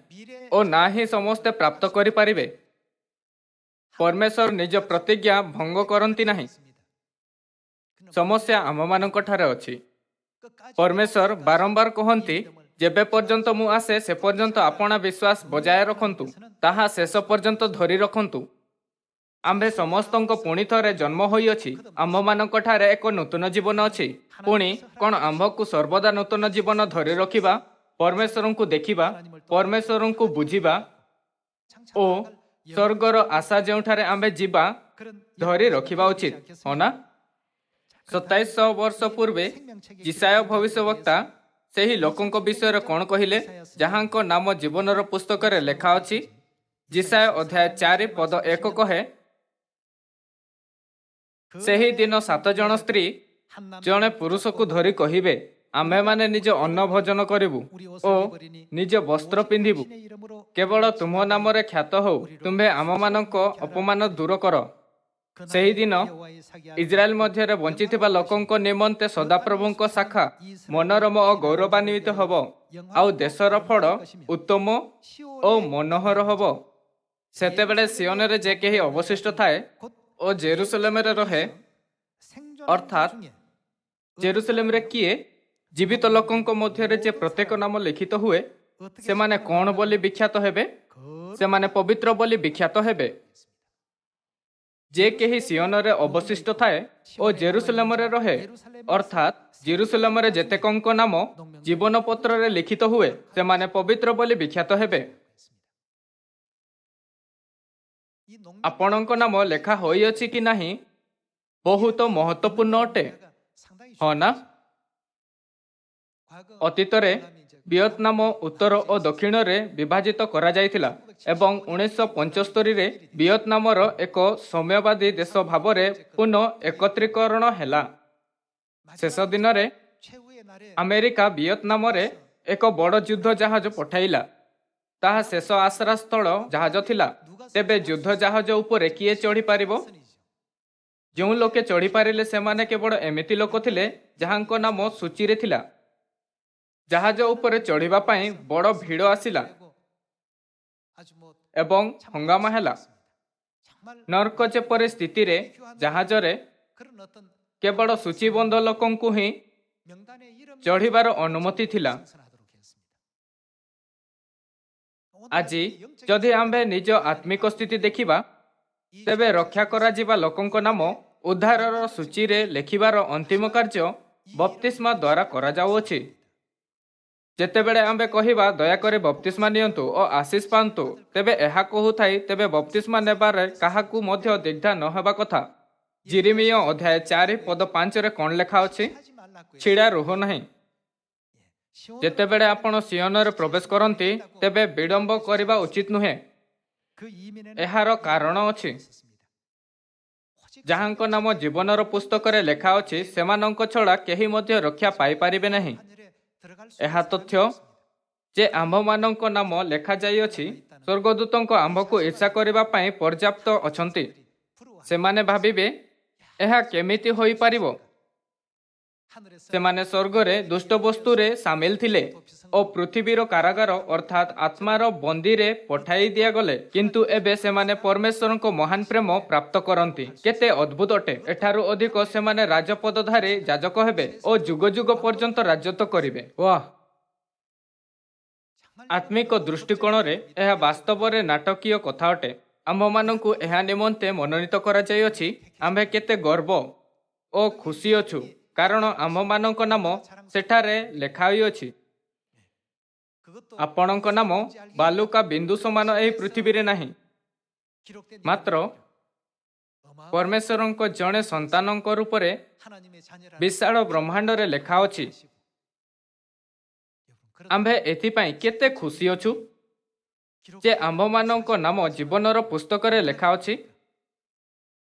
ଓ ନା ହିଁ ସମସ୍ତେ ପ୍ରାପ୍ତ କରିପାରିବେ। ପରମେଶ୍ୱର ନିଜ ପ୍ରତିଜ୍ଞା ଭଙ୍ଗ କରନ୍ତି ନାହିଁ। ସମସ୍ୟା ଆମମାନଙ୍କ ଠାରେ ଅଛି। ପରମେଶ୍ୱର ବାରମ୍ବାର କହନ୍ତି, ଯେବେ ପର୍ଯ୍ୟନ୍ତ ମୁଁ ଆସେ ସେ ପର୍ଯ୍ୟନ୍ତ ଆପଣା ବିଶ୍ୱାସ ବଜାୟ ରଖନ୍ତୁ, ତାହା ଶେଷ ପର୍ଯ୍ୟନ୍ତ ଧରି ରଖନ୍ତୁ। ଆମ୍ଭେ ସମସ୍ତଙ୍କ ପୁଣି ଥରେ ଜନ୍ମ ହୋଇଅଛି। ଆମ୍ଭମାନଙ୍କ ଠାରେ ଏକ ନୂତନ ଜୀବନ ଅଛି। ପୁଣି କ'ଣ ଆମ୍ଭକୁ ସର୍ବଦା ନୂତନ ଜୀବନ ଧରି ରଖିବା, ପରମେଶ୍ୱରଙ୍କୁ ଦେଖିବା, ପରମେଶ୍ୱରଙ୍କୁ ବୁଝିବା ଓ ସ୍ୱର୍ଗର ଆଶା ଯେଉଁଠାରେ ଆମ୍ଭେ ଯିବା ଧରି ରଖିବା ଉଚିତ, ହଁ ନା? 2700 ବର୍ଷ ପୂର୍ବେ ଯିଶାୟ ଭବିଷ୍ୟବକ୍ତା ସେହି ଲୋକଙ୍କ ବିଷୟରେ କ'ଣ କହିଲେ, ଯାହାଙ୍କ ନାମ ଜୀବନର ପୁସ୍ତକରେ ଲେଖା ଅଛି? ଯିଶାୟ ଅଧ୍ୟାୟ 4 ପଦ 1 କହେ, ସେହି ଦିନ 7 ଜଣ ସ୍ତ୍ରୀ ଜଣେ ପୁରୁଷକୁ ଧରି କହିବେ, ଆମ୍ଭେମାନେ ନିଜ ଅନ୍ନ ଭୋଜନ କରିବୁ ଓ ନିଜ ବସ୍ତ୍ର ପିନ୍ଧିବୁ। କେବଳ ତୁମ୍ଭ ନାମରେ ଖ୍ୟାତ ହଉ, ତୁମ୍ଭେ ଆମମାନଙ୍କ ଅପମାନ ଦୂର କର। ସେହିଦିନ ଇସ୍ରାଏଲ ମଧ୍ୟରେ ବଞ୍ଚିଥିବା ଲୋକଙ୍କ ନିମନ୍ତେ ସଦାପ୍ରଭୁଙ୍କ ଶାଖା ମନୋରମ ଓ ଗୌରବାନ୍ୱିତ ହେବ, ଆଉ ଦେଶର ଫଳ ଉତ୍ତମ ଓ ମନୋହର ହେବ। ସେତେବେଳେ ସିଓନରେ ଯେ କେହି ଅବଶିଷ୍ଟ ଥାଏ ଓ ଜେରୁସଲେମରେ ରହେ, ଅର୍ଥାତ୍ ଜେରୁସଲେମରେ କିଏ? ଜୀବିତ ଲୋକଙ୍କ ମଧ୍ୟରେ ଯେ ପ୍ରତ୍ୟେକ ନାମ ଲିଖିତ ହୁଏ, ସେମାନେ କ'ଣ ବୋଲି ବିଖ୍ୟାତ ହେବେ? ସେମାନେ ପବିତ୍ର ବୋଲି ବିଖ୍ୟାତ ହେବେ। ଯେ କେହି ସିଓନରେ ଅବଶିଷ୍ଟ ଥାଏ ଓ ଜେରୁସଲେମରେ ରହେ, ଅର୍ଥାତ୍ ଜେରୁସଲେମରେ ଯେତେକଙ୍କ ନାମ ଜୀବନପତ୍ରରେ ଲିଖିତ ହୁଏ, ସେମାନେ ପବିତ୍ର ବୋଲି ବିଖ୍ୟାତ ହେବେ। ଆପଣଙ୍କ ନାମ ଲେଖା ହୋଇଅଛି କି ନାହିଁ ବହୁତ ମହତ୍ୱପୂର୍ଣ୍ଣ ଅଟେ, ହଁ ନା? ଅତୀତରେ ଭିଏତନାମ ଉତ୍ତର ଓ ଦକ୍ଷିଣରେ ବିଭାଜିତ କରାଯାଇଥିଲା ଏବଂ 1975ରେ ଭିଏତନାମର ଏକ ସାମ୍ୟବାଦୀ ଦେଶ ଭାବରେ ପୁନଃ ଏକତ୍ରୀକରଣ ହେଲା। ଶେଷ ଦିନରେ ଆମେରିକା ଭିଏତନାମରେ ଏକ ବଡ଼ ଯୁଦ୍ଧ ଜାହାଜ ପଠାଇଲା। ତାହା ଶେଷ ଆଶ୍ରୟସ୍ଥଳ ଜାହାଜ ଥିଲା। ତେବେ ଯୁଦ୍ଧ ଜାହାଜ ଉପରେ କିଏ ଚଢ଼ିପାରିବ? ଯେଉଁ ଲୋକେ ଚଢ଼ିପାରିଲେ ସେମାନେ କେବଳ ଏମିତି ଲୋକ ଥିଲେ ଯାହାଙ୍କ ନାମ ସୂଚୀରେ ଥିଲା। ଜାହାଜ ଉପରେ ଚଢ଼ିବା ପାଇଁ ବଡ଼ ଭିଡ଼ ଆସିଲା ଏବଂ ହଙ୍ଗାମା ହେଲା। ନର୍କ ଯେପରି ସ୍ଥିତିରେ ଜାହାଜରେ କେବଳ ସୂଚୀବଦ୍ଧ ଲୋକଙ୍କୁ ହିଁ ଚଢ଼ିବାର ଅନୁମତି ଥିଲା। ଆଜି ଯଦି ଆମ୍ଭେ ନିଜ ଆତ୍ମିକ ସ୍ଥିତି ଦେଖିବା, ତେବେ ରକ୍ଷା କରାଯିବା ଲୋକଙ୍କ ନାମ ଉଦ୍ଧାରର ସୂଚୀରେ ଲେଖିବାର ଅନ୍ତିମ କାର୍ଯ୍ୟ ବପ୍ତିସ୍ମା ଦ୍ୱାରା କରାଯାଉଅଛି। ଯେତେବେଳେ ଆମ୍ଭେ କହିବା ଦୟାକରି ବପ୍ତିସ୍ମା ନିଅନ୍ତୁ ଓ ଆଶୀଷ ପାଆନ୍ତୁ, ତେବେ ଏହା କହୁଥାଇ ତେବେ ବପ୍ତିସ୍ମା ନେବାରେ କାହାକୁ ମଧ୍ୟ ଦ୍ୱିଧା ନ ହେବା କଥା। ଯିରିମିୟ ଅଧ୍ୟାୟ 4 ପଦ 5ରେ କ'ଣ ଲେଖା ଅଛି? ଛିଡ଼ା ରୁହ ନାହିଁ। ଯେତେବେଳେ ଆପଣ ସିଓନରେ ପ୍ରବେଶ କରନ୍ତି, ତେବେ ବିଳମ୍ବ କରିବା ଉଚିତ ନୁହେଁ। ଏହାର କାରଣ ଅଛି। ଯାହାଙ୍କ ନାମ ଜୀବନର ପୁସ୍ତକରେ ଲେଖା ଅଛି, ସେମାନଙ୍କ ଛଡ଼ା କେହି ମଧ୍ୟ ରକ୍ଷା ପାଇପାରିବେ ନାହିଁ। ଏହା ତଥ୍ୟ ଯେ ଆମ୍ଭମାନଙ୍କ ନାମ ଲେଖାଯାଇଅଛି, ସ୍ୱର୍ଗଦୂତଙ୍କ ଆମ୍ଭକୁ ଈର୍ଷା କରିବା ପାଇଁ ପର୍ଯ୍ୟାପ୍ତ ଅଛନ୍ତି। ସେମାନେ ଭାବିବେ, ଏହା କେମିତି ହୋଇପାରିବ? ସେମାନେ ସ୍ୱର୍ଗରେ ଦୁଷ୍ଟ ବସ୍ତୁରେ ସାମିଲ ଥିଲେ ଓ ପୃଥିବୀର କାରାଗାର ଅର୍ଥାତ୍ ଆତ୍ମାର ବନ୍ଦୀରେ ପଠାଇ ଦିଆଗଲେ, କିନ୍ତୁ ଏବେ ସେମାନେ ପରମେଶ୍ୱରଙ୍କ ମହାନ ପ୍ରେମ ପ୍ରାପ୍ତ କରନ୍ତି। କେତେ ଅଦ୍ଭୁତ ଅଟେ! ଏଠାରୁ ଅଧିକ ସେମାନେ ରାଜପଦଧାରୀ ଯାଜକ ହେବେ ଓ ଯୁଗ ଯୁଗ ପର୍ଯ୍ୟନ୍ତ ରାଜତ୍ୱ କରିବେ। ୱାହ! ଆତ୍ମିକ ଦୃଷ୍ଟିକୋଣରେ ଏହା ବାସ୍ତବରେ ନାଟକୀୟ କଥା ଅଟେ। ଆମ୍ଭମାନଙ୍କୁ ଏହା ନିମନ୍ତେ ମନୋନୀତ କରାଯାଇଅଛି। ଆମ୍ଭେ କେତେ ଗର୍ବ ଓ ଖୁସି ଅଛୁ, କାରଣ ଆମ୍ଭମାନଙ୍କ ନାମ ସେଠାରେ ଲେଖା ହୋଇଅଛି। ଆପଣଙ୍କ ନାମ ବାଲୁକା ବିନ୍ଦୁ ସମାନ ଏହି ପୃଥିବୀରେ ନାହିଁ, ମାତ୍ର ପରମେଶ୍ୱରଙ୍କ ଜଣେ ସନ୍ତାନଙ୍କ ରୂପରେ ବିଶାଳ ବ୍ରହ୍ମାଣ୍ଡରେ ଲେଖା ଅଛି। ଆମ୍ଭେ ଏଥିପାଇଁ କେତେ ଖୁସି ଅଛୁ ଯେ ଆମ୍ଭମାନଙ୍କ ନାମ ଜୀବନର ପୁସ୍ତକରେ ଲେଖା ଅଛି।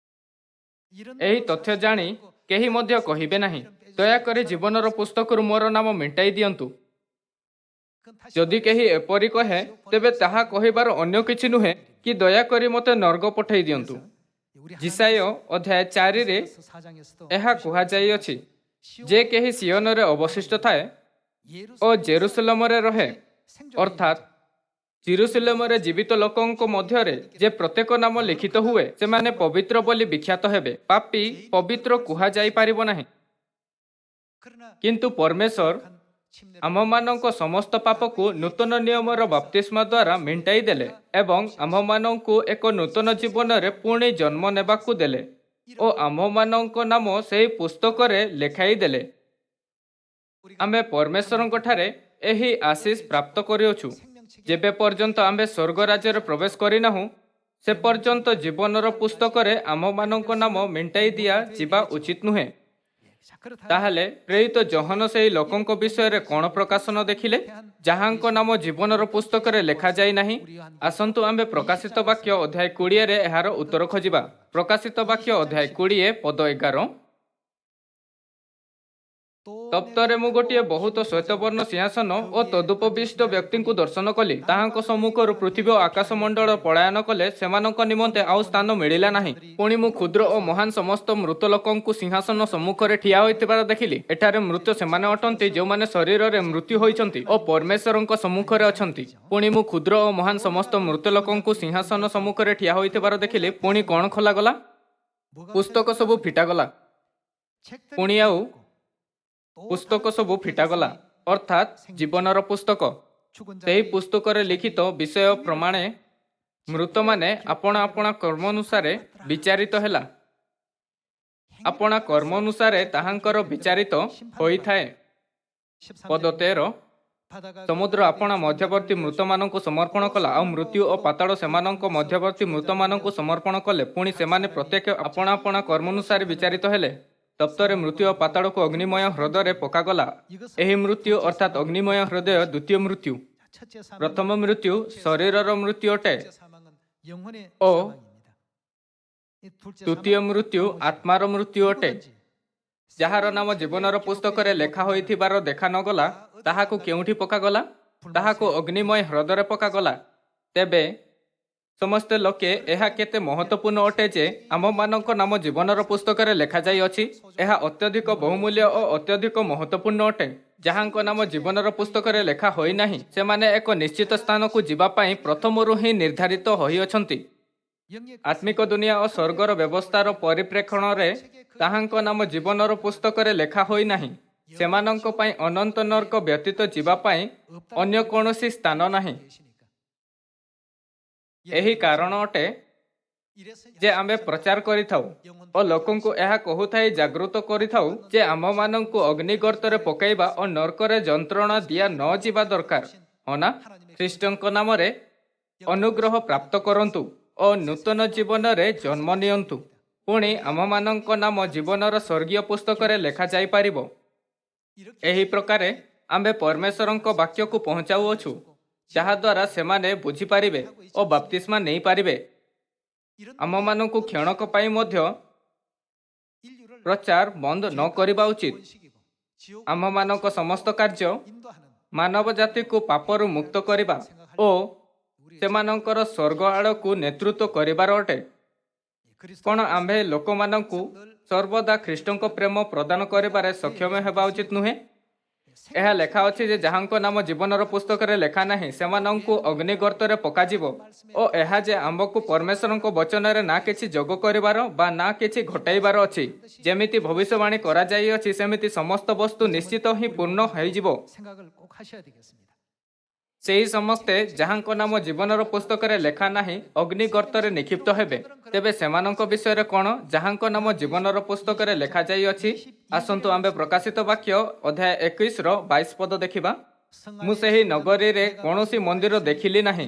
ଏହି ତଥ୍ୟ ଜାଣି କେହି ମଧ୍ୟ କହିବେ ନାହିଁ, ଦୟାକରି ଜୀବନର ପୁସ୍ତକରୁ ମୋର ନାମ ମେଣ୍ଟାଇ ଦିଅନ୍ତୁ। ଯଦି କେହି ଏପରି କହେ, ତେବେ ତାହା କହିବାର ଅନ୍ୟ କିଛି ନୁହେଁ କି ଦୟାକରି ମୋତେ ନର୍ଗ ପଠାଇ ଦିଅନ୍ତୁ। ଯିଶାୟ ଅଧ୍ୟାୟ 4ରେ ଏହା କୁହାଯାଇଅଛି, ଯେ କେହି ସିଓନରେ ଅବଶିଷ୍ଟ ଥାଏ ଓ ଜେରୁସଲେମରେ ରହେ, ଅର୍ଥାତ୍ ଜେରୁସଲେମରେ ଜୀବିତ ଲୋକଙ୍କ ମଧ୍ୟରେ ଯେ ପ୍ରତ୍ୟେକ ନାମ ଲିଖିତ ହୁଏ, ସେମାନେ ପବିତ୍ର ବୋଲି ବିଖ୍ୟାତ ହେବେ। ପାପୀ ପବିତ୍ର କୁହାଯାଇପାରିବ ନାହିଁ, କିନ୍ତୁ ପରମେଶ୍ୱର ଆମ୍ଭମାନଙ୍କ ସମସ୍ତ ପାପକୁ ନୂତନ ନିୟମର ବାପ୍ତିସ୍ମା ଦ୍ୱାରା ମେଣ୍ଟାଇ ଦେଲେ ଏବଂ ଆମ୍ଭମାନଙ୍କୁ ଏକ ନୂତନ ଜୀବନରେ ପୁଣି ଜନ୍ମ ନେବାକୁ ଦେଲେ ଓ ଆମ୍ଭମାନଙ୍କ ନାମ ସେହି ପୁସ୍ତକରେ ଲେଖାଇ ଦେଲେ। ଆମ୍ଭେ ପରମେଶ୍ୱରଙ୍କଠାରେ ଏହି ଆଶୀଷ ପ୍ରାପ୍ତ କରିଅଛୁ। ଯେବେ ପର୍ଯ୍ୟନ୍ତ ଆମ୍ଭେ ସ୍ୱର୍ଗ ରାଜ୍ୟରେ ପ୍ରବେଶ କରିନାହୁଁ, ସେ ପର୍ଯ୍ୟନ୍ତ ଜୀବନର ପୁସ୍ତକରେ ଆମ୍ଭମାନଙ୍କ ନାମ ମେଣ୍ଟାଇ ଦିଆଯିବା ଉଚିତ ନୁହେଁ। ତାହେଲେ ପ୍ରେରିତ ଜୋହନ ସେହି ଲୋକଙ୍କ ବିଷୟରେ କ'ଣ ପ୍ରକାଶନ ଦେଖିଲେ, ଯାହାଙ୍କ ନାମ ଜୀବନର ପୁସ୍ତକରେ ଲେଖାଯାଇ ନାହିଁ? ଆସନ୍ତୁ ଆମ୍ଭେ ପ୍ରକାଶିତ ବାକ୍ୟ ଅଧ୍ୟାୟ 20ରେ ଏହାର ଉତ୍ତର ଖୋଜିବା। ପ୍ରକାଶିତ ବାକ୍ୟ ଅଧ୍ୟାୟ 20 ପଦ 11। ତପ୍ତରେ ମୁଁ ଗୋଟିଏ ବହୁତ ଶ୍ୱେତବର୍ଣ୍ଣ ସିଂହାସନ ଓ ତଦୁପବିଷ୍ଟ ବ୍ୟକ୍ତିଙ୍କୁ ଦର୍ଶନ କଲି। ତାହାଙ୍କ ସମ୍ମୁଖରୁ ପୃଥିବୀ ଓ ଆକାଶମଣ୍ଡଳ ପଳାୟନ କଲେ, ସେମାନଙ୍କ ନିମନ୍ତେ ଆଉ ସ୍ଥାନ ମିଳିଲା ନାହିଁ। ପୁଣି ମୁଁ କ୍ଷୁଦ୍ର ଓ ମହାନ ସମସ୍ତ ମୃତ ଲୋକଙ୍କୁ ସିଂହାସନ ସମ୍ମୁଖରେ ଠିଆ ହୋଇଥିବାର ଦେଖିଲି। ଏଠାରେ ମୃତ ସେମାନେ ଅଟନ୍ତି ଯେଉଁମାନେ ଶରୀରରେ ମୃତ୍ୟୁ ହୋଇଛନ୍ତି ଓ ପରମେଶ୍ୱରଙ୍କ ସମ୍ମୁଖରେ ଅଛନ୍ତି। ପୁଣି ମୁଁ କ୍ଷୁଦ୍ର ଓ ମହାନ ସମସ୍ତ ମୃତ ଲୋକଙ୍କୁ ସିଂହାସନ ସମ୍ମୁଖରେ ଠିଆ ହୋଇଥିବାର ଦେଖିଲି। ପୁଣି କ'ଣ ଖୋଲାଗଲା? ପୁସ୍ତକ ସବୁ ଫିଟାଗଲା। ପୁଣି ଆଉ ପୁସ୍ତକ ସବୁ ଫିଟାଗଲା, ଅର୍ଥାତ୍ ଜୀବନର ପୁସ୍ତକ। ସେହି ପୁସ୍ତକରେ ଲିଖିତ ବିଷୟ ପ୍ରମାଣେ ମୃତମାନେ ଆପଣା ଆପଣା କର୍ମ ଅନୁସାରେ ବିଚାରିତ ହେଲା। ଆପଣା କର୍ମ ଅନୁସାରେ ତାହାଙ୍କର ବିଚାରିତ ହୋଇଥାଏ। ପଦ 13 ସମୁଦ୍ର ଆପଣା ମଧ୍ୟବର୍ତ୍ତୀ ମୃତମାନଙ୍କୁ ସମର୍ପଣ କଲା, ଆଉ ମୃତ୍ୟୁ ଓ ପାତାଳ ସେମାନଙ୍କ ମଧ୍ୟବର୍ତ୍ତୀ ମୃତମାନଙ୍କୁ ସମର୍ପଣ କଲେ। ପୁଣି ସେମାନେ ପ୍ରତ୍ୟେକ ଆପଣା ଆପଣା କର୍ମ ଅନୁସାରେ ବିଚାରିତ ହେଲେ। ତପ୍ତରେ ମୃତ୍ୟୁ ଓ ପାତାଳକୁ ଅଗ୍ନିମୟ ହ୍ରଦରେ ପକାଗଲା। ଏହି ମୃତ୍ୟୁ ଅର୍ଥାତ୍ ଅଗ୍ନିମୟ ହ୍ରଦୟ ଦ୍ୱିତୀୟ ମୃତ୍ୟୁ। ପ୍ରଥମ ମୃତ୍ୟୁ ଶରୀରର ମୃତ୍ୟୁ ଅଟେ ଓ ତୃତୀୟ ମୃତ୍ୟୁ ଆତ୍ମାର ମୃତ୍ୟୁ ଅଟେ। ଯାହାର ନାମ ଜୀବନର ପୁସ୍ତକରେ ଲେଖା ହୋଇଥିବାର ଦେଖା ନଗଲା, ତାହାକୁ କେଉଁଠି ପକାଗଲା? ତାହାକୁ ଅଗ୍ନିମୟ ହ୍ରଦରେ ପକାଗଲା। ତେବେ ସମସ୍ତେ ଲୋକେ ଏହା କେତେ ମହତ୍ୱପୂର୍ଣ୍ଣ ଅଟେ ଯେ ଆମମାନଙ୍କ ନାମ ଜୀବନର ପୁସ୍ତକରେ ଲେଖାଯାଇଅଛି। ଏହା ଅତ୍ୟଧିକ ବହୁମୂଲ୍ୟ ଓ ଅତ୍ୟଧିକ ମହତ୍ୱପୂର୍ଣ୍ଣ ଅଟେ। ଯାହାଙ୍କ ନାମ ଜୀବନର ପୁସ୍ତକରେ ଲେଖା ହୋଇନାହିଁ, ସେମାନେ ଏକ ନିଶ୍ଚିତ ସ୍ଥାନକୁ ଯିବା ପାଇଁ ପ୍ରଥମରୁ ହିଁ ନିର୍ଦ୍ଧାରିତ ହୋଇଅଛନ୍ତି। ଆତ୍ମିକ ଦୁନିଆ ଓ ସ୍ୱର୍ଗର ବ୍ୟବସ୍ଥାର ପରିପ୍ରେକ୍ଷଣରେ ତାହାଙ୍କ ନାମ ଜୀବନର ପୁସ୍ତକରେ ଲେଖା ହୋଇନାହିଁ। ସେମାନଙ୍କ ପାଇଁ ଅନନ୍ତ ନର୍କ ବ୍ୟତୀତ ଯିବା ପାଇଁ ଅନ୍ୟ କୌଣସି ସ୍ଥାନ ନାହିଁ। ଏହି କାରଣ ଅଟେ ଯେ ଆମେ ପ୍ରଚାର କରିଥାଉ ଓ ଲୋକଙ୍କୁ ଏହା କହୁଥାଇ ଜାଗୃତ କରିଥାଉ ଯେ ଆମମାନଙ୍କୁ ଅଗ୍ନିଗର୍ତ୍ତରେ ପକାଇବା ଓ ନର୍କରେ ଯନ୍ତ୍ରଣା ଦିଆ ନ ଯିବା ଦରକାର। ହଁ ନା? ଖ୍ରୀଷ୍ଟଙ୍କ ନାମରେ ଅନୁଗ୍ରହ ପ୍ରାପ୍ତ କରନ୍ତୁ ଓ ନୂତନ ଜୀବନରେ ଜନ୍ମ ନିଅନ୍ତୁ। ପୁଣି ଆମମାନଙ୍କ ନାମ ଜୀବନର ସ୍ୱର୍ଗୀୟ ପୁସ୍ତକରେ ଲେଖାଯାଇପାରିବ। ଏହି ପ୍ରକାରେ ଆମେ ପରମେଶ୍ୱରଙ୍କ ବାକ୍ୟକୁ ପହଞ୍ଚାଉଅଛୁ, ଯାହାଦ୍ୱାରା ସେମାନେ ବୁଝିପାରିବେ ଓ ବାପ୍ତିସ୍ମା ନେଇପାରିବେ। ଆମମାନଙ୍କୁ କ୍ଷଣକ ପାଇଁ ମଧ୍ୟ ପ୍ରଚାର ବନ୍ଦ ନ କରିବା ଉଚିତ। ଆମମାନଙ୍କ ସମସ୍ତ କାର୍ଯ୍ୟ ମାନବ ଜାତିକୁ ପାପରୁ ମୁକ୍ତ କରିବା ଓ ସେମାନଙ୍କର ସ୍ୱର୍ଗ ଆଡ଼କୁ ନେତୃତ୍ୱ କରିବାର ଅଟେ। କ'ଣ ଆମ୍ଭେ ଲୋକମାନଙ୍କୁ ସର୍ବଦା ଖ୍ରୀଷ୍ଟଙ୍କ ପ୍ରେମ ପ୍ରଦାନ କରିବାରେ ସକ୍ଷମ ହେବା ଉଚିତ ନୁହେଁ? ଏହା ଲେଖା ଅଛି ଯେ ଯାହାଙ୍କ ନାମ ଜୀବନର ପୁସ୍ତକରେ ଲେଖା ନାହିଁ, ସେମାନଙ୍କୁ ଅଗ୍ନିଗର୍ତ୍ତରେ ପକାଯିବ। ଓ ଏହା ଯେ ଆମ୍ଭକୁ ପରମେଶ୍ୱରଙ୍କ ବଚନରେ ନା କିଛି ଯୋଗ କରିବାର ବା ନା କିଛି ଘଟାଇବାର ଅଛି। ଯେମିତି ଭବିଷ୍ୟବାଣୀ କରାଯାଇଅଛି, ସେମିତି ସମସ୍ତ ବସ୍ତୁ ନିଶ୍ଚିତ ହିଁ ପୂର୍ଣ୍ଣ ହୋଇଯିବ। ସେହି ସମସ୍ତେ ଯାହାଙ୍କ ନାମ ଜୀବନର ପୁସ୍ତକରେ ଲେଖା ନାହିଁ ଅଗ୍ନିଗର୍ତ୍ତରେ ନିକ୍ଷିପ୍ତ ହେବେ। ତେବେ ସେମାନଙ୍କ ବିଷୟରେ କ'ଣ ଯାହାଙ୍କ ନାମ ଜୀବନର ପୁସ୍ତକରେ ଲେଖାଯାଇଅଛି? ଆସନ୍ତୁ ଆମ୍ଭେ ପ୍ରକାଶିତ ବାକ୍ୟ ଅଧ୍ୟାୟ 21ର 22 ପଦ ଦେଖିବା। ମୁଁ ସେହି ନଗରୀରେ କୌଣସି ମନ୍ଦିର ଦେଖିଲି ନାହିଁ,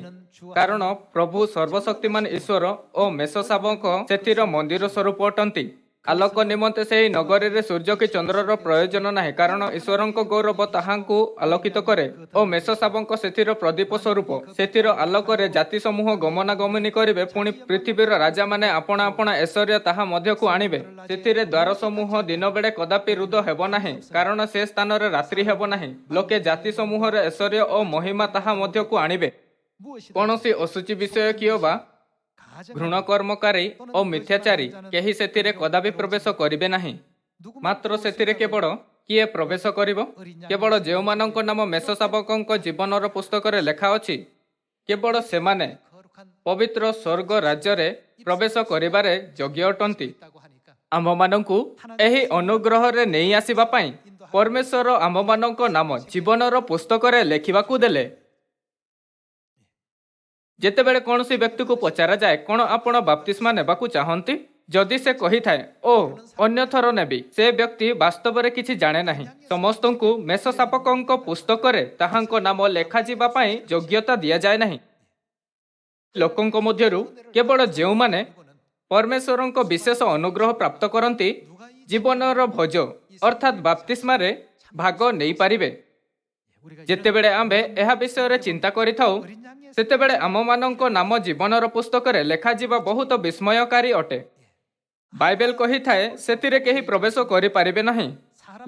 କାରଣ ପ୍ରଭୁ ସର୍ବଶକ୍ତିମାନ ଈଶ୍ୱର ଓ ମେଷଶାବକ ସେଥିର ମନ୍ଦିର ସ୍ୱରୂପ ଅଟନ୍ତି। ଆଲୋକ ନିମନ୍ତେ ସେହି ନଗରୀରେ ସୂର୍ଯ୍ୟ କି ଚନ୍ଦ୍ରର ପ୍ରୟୋଜନ ନାହିଁ, କାରଣ ଈଶ୍ୱରଙ୍କ ଗୌରବ ତାହାଙ୍କୁ ଆଲୋକିତ କରେ ଓ ମେଷଶାବକ ସେଥିର ପ୍ରଦୀପ ସ୍ୱରୂପ। ସେଥିର ଆଲୋକରେ ଜାତି ସମୂହ ଗମନାଗମନି କରିବେ। ପୁଣି ପୃଥିବୀର ରାଜାମାନେ ଆପଣା ଆପଣା ଐଶ୍ୱର୍ଯ୍ୟ ତାହା ମଧ୍ୟକୁ ଆଣିବେ। ସେଥିରେ ଦ୍ୱାର ସମୂହ ଦିନବେଳେ କଦାପି ରୁଦ୍ଧ ହେବ ନାହିଁ, କାରଣ ସେ ସ୍ଥାନରେ ରାତ୍ରି ହେବ ନାହିଁ। ଲୋକେ ଜାତି ସମୂହର ଐଶ୍ୱର୍ଯ୍ୟ ଓ ମହିମା ତାହା ମଧ୍ୟକୁ ଆଣିବେ। କୌଣସି ଅଶୁଚି ବିଷୟ କିଏ ବା ଘୃଣ କର୍ମକାରୀ ଓ ମିଥ୍ୟାଚାରୀ କେହି ସେଥିରେ କଦାପି ପ୍ରବେଶ କରିବେ ନାହିଁ। ମାତ୍ର ସେଥିରେ କେବଳ କିଏ ପ୍ରବେଶ କରିବ? କେବଳ ଯେଉଁମାନଙ୍କ ନାମ ମେଷଶାବକଙ୍କ ଜୀବନର ପୁସ୍ତକରେ ଲେଖା ଅଛି। କେବଳ ସେମାନେ ପବିତ୍ର ସ୍ୱର୍ଗ ରାଜ୍ୟରେ ପ୍ରବେଶ କରିବାରେ ଯୋଗ୍ୟ ଅଟନ୍ତି। ଆମ୍ଭମାନଙ୍କୁ ଏହି ଅନୁଗ୍ରହରେ ନେଇ ଆସିବା ପାଇଁ ପରମେଶ୍ୱର ଆମ୍ଭମାନଙ୍କ ନାମ ଜୀବନର ପୁସ୍ତକରେ ଲେଖିବାକୁ ଦେଲେ। ଯେତେବେଳେ କୌଣସି ବ୍ୟକ୍ତିକୁ ପଚରାଯାଏ, କ'ଣ ଆପଣ ବାପ୍ତିସ୍ମା ନେବାକୁ ଚାହନ୍ତି? ଯଦି ସେ କହିଥାଏ, ଓ ଅନ୍ୟଥର ନେବି, ସେ ବ୍ୟକ୍ତି ବାସ୍ତବରେ କିଛି ଜାଣେ ନାହିଁ। ସମସ୍ତଙ୍କୁ ମେଷଶାବକଙ୍କ ପୁସ୍ତକରେ ତାହାଙ୍କ ନାମ ଲେଖାଯିବା ପାଇଁ ଯୋଗ୍ୟତା ଦିଆଯାଏ ନାହିଁ। ଲୋକଙ୍କ ମଧ୍ୟରୁ କେବଳ ଯେଉଁମାନେ ପରମେଶ୍ୱରଙ୍କ ବିଶେଷ ଅନୁଗ୍ରହ ପ୍ରାପ୍ତ କରନ୍ତି ଜୀବନର ଭୋଜ ଅର୍ଥାତ୍ ବାପ୍ତିସ୍ମାରେ ଭାଗ ନେଇପାରିବେ। ଯେତେବେଳେ ଆମ୍ଭେ ଏହା ବିଷୟରେ ଚିନ୍ତା କରିଥାଉ, ସେତେବେଳେ ଆମମାନଙ୍କ ନାମ ଜୀବନର ପୁସ୍ତକରେ ଲେଖାଯିବା ବହୁତ ବିସ୍ମୟକାରୀ ଅଟେ। ବାଇବେଲ କହିଥାଏ ସେଥିରେ କେହି ପ୍ରବେଶ କରିପାରିବେ ନାହିଁ।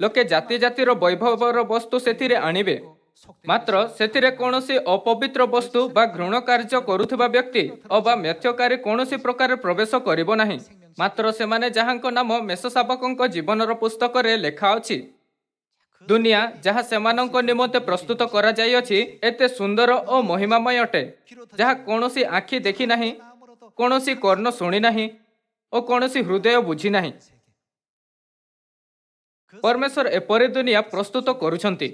ଲୋକେ ଜାତି ଜାତିର ବୈଭବର ବସ୍ତୁ ସେଥିରେ ଆଣିବେ, ମାତ୍ର ସେଥିରେ କୌଣସି ଅପବିତ୍ର ବସ୍ତୁ ବା ଘୃଣ କାର୍ଯ୍ୟ କରୁଥିବା ବ୍ୟକ୍ତି ଅବା ମେଥ୍ୟକାରୀ କୌଣସି ପ୍ରକାର ପ୍ରବେଶ କରିବ ନାହିଁ। ମାତ୍ର ସେମାନେ ଯାହାଙ୍କ ନାମ ମେଷଶାବକଙ୍କ ଜୀବନର ପୁସ୍ତକରେ ଲେଖା ଅଛି। ଦୁନିଆ ଯାହା ସେମାନଙ୍କ ନିମନ୍ତେ ପ୍ରସ୍ତୁତ କରାଯାଇଅଛି ଏତେ ସୁନ୍ଦର ଓ ମହିମାମୟ ଅଟେ, ଯାହା କୌଣସି ଆଖି ଦେଖି ନାହିଁ, କୌଣସି କର୍ଣ୍ଣ ଶୁଣି ନାହିଁ ଓ କୌଣସି ହୃଦୟ ବୁଝି ନାହିଁ। ପରମେଶ୍ୱର ଏପରି ଦୁନିଆ ପ୍ରସ୍ତୁତ କରୁଛନ୍ତି।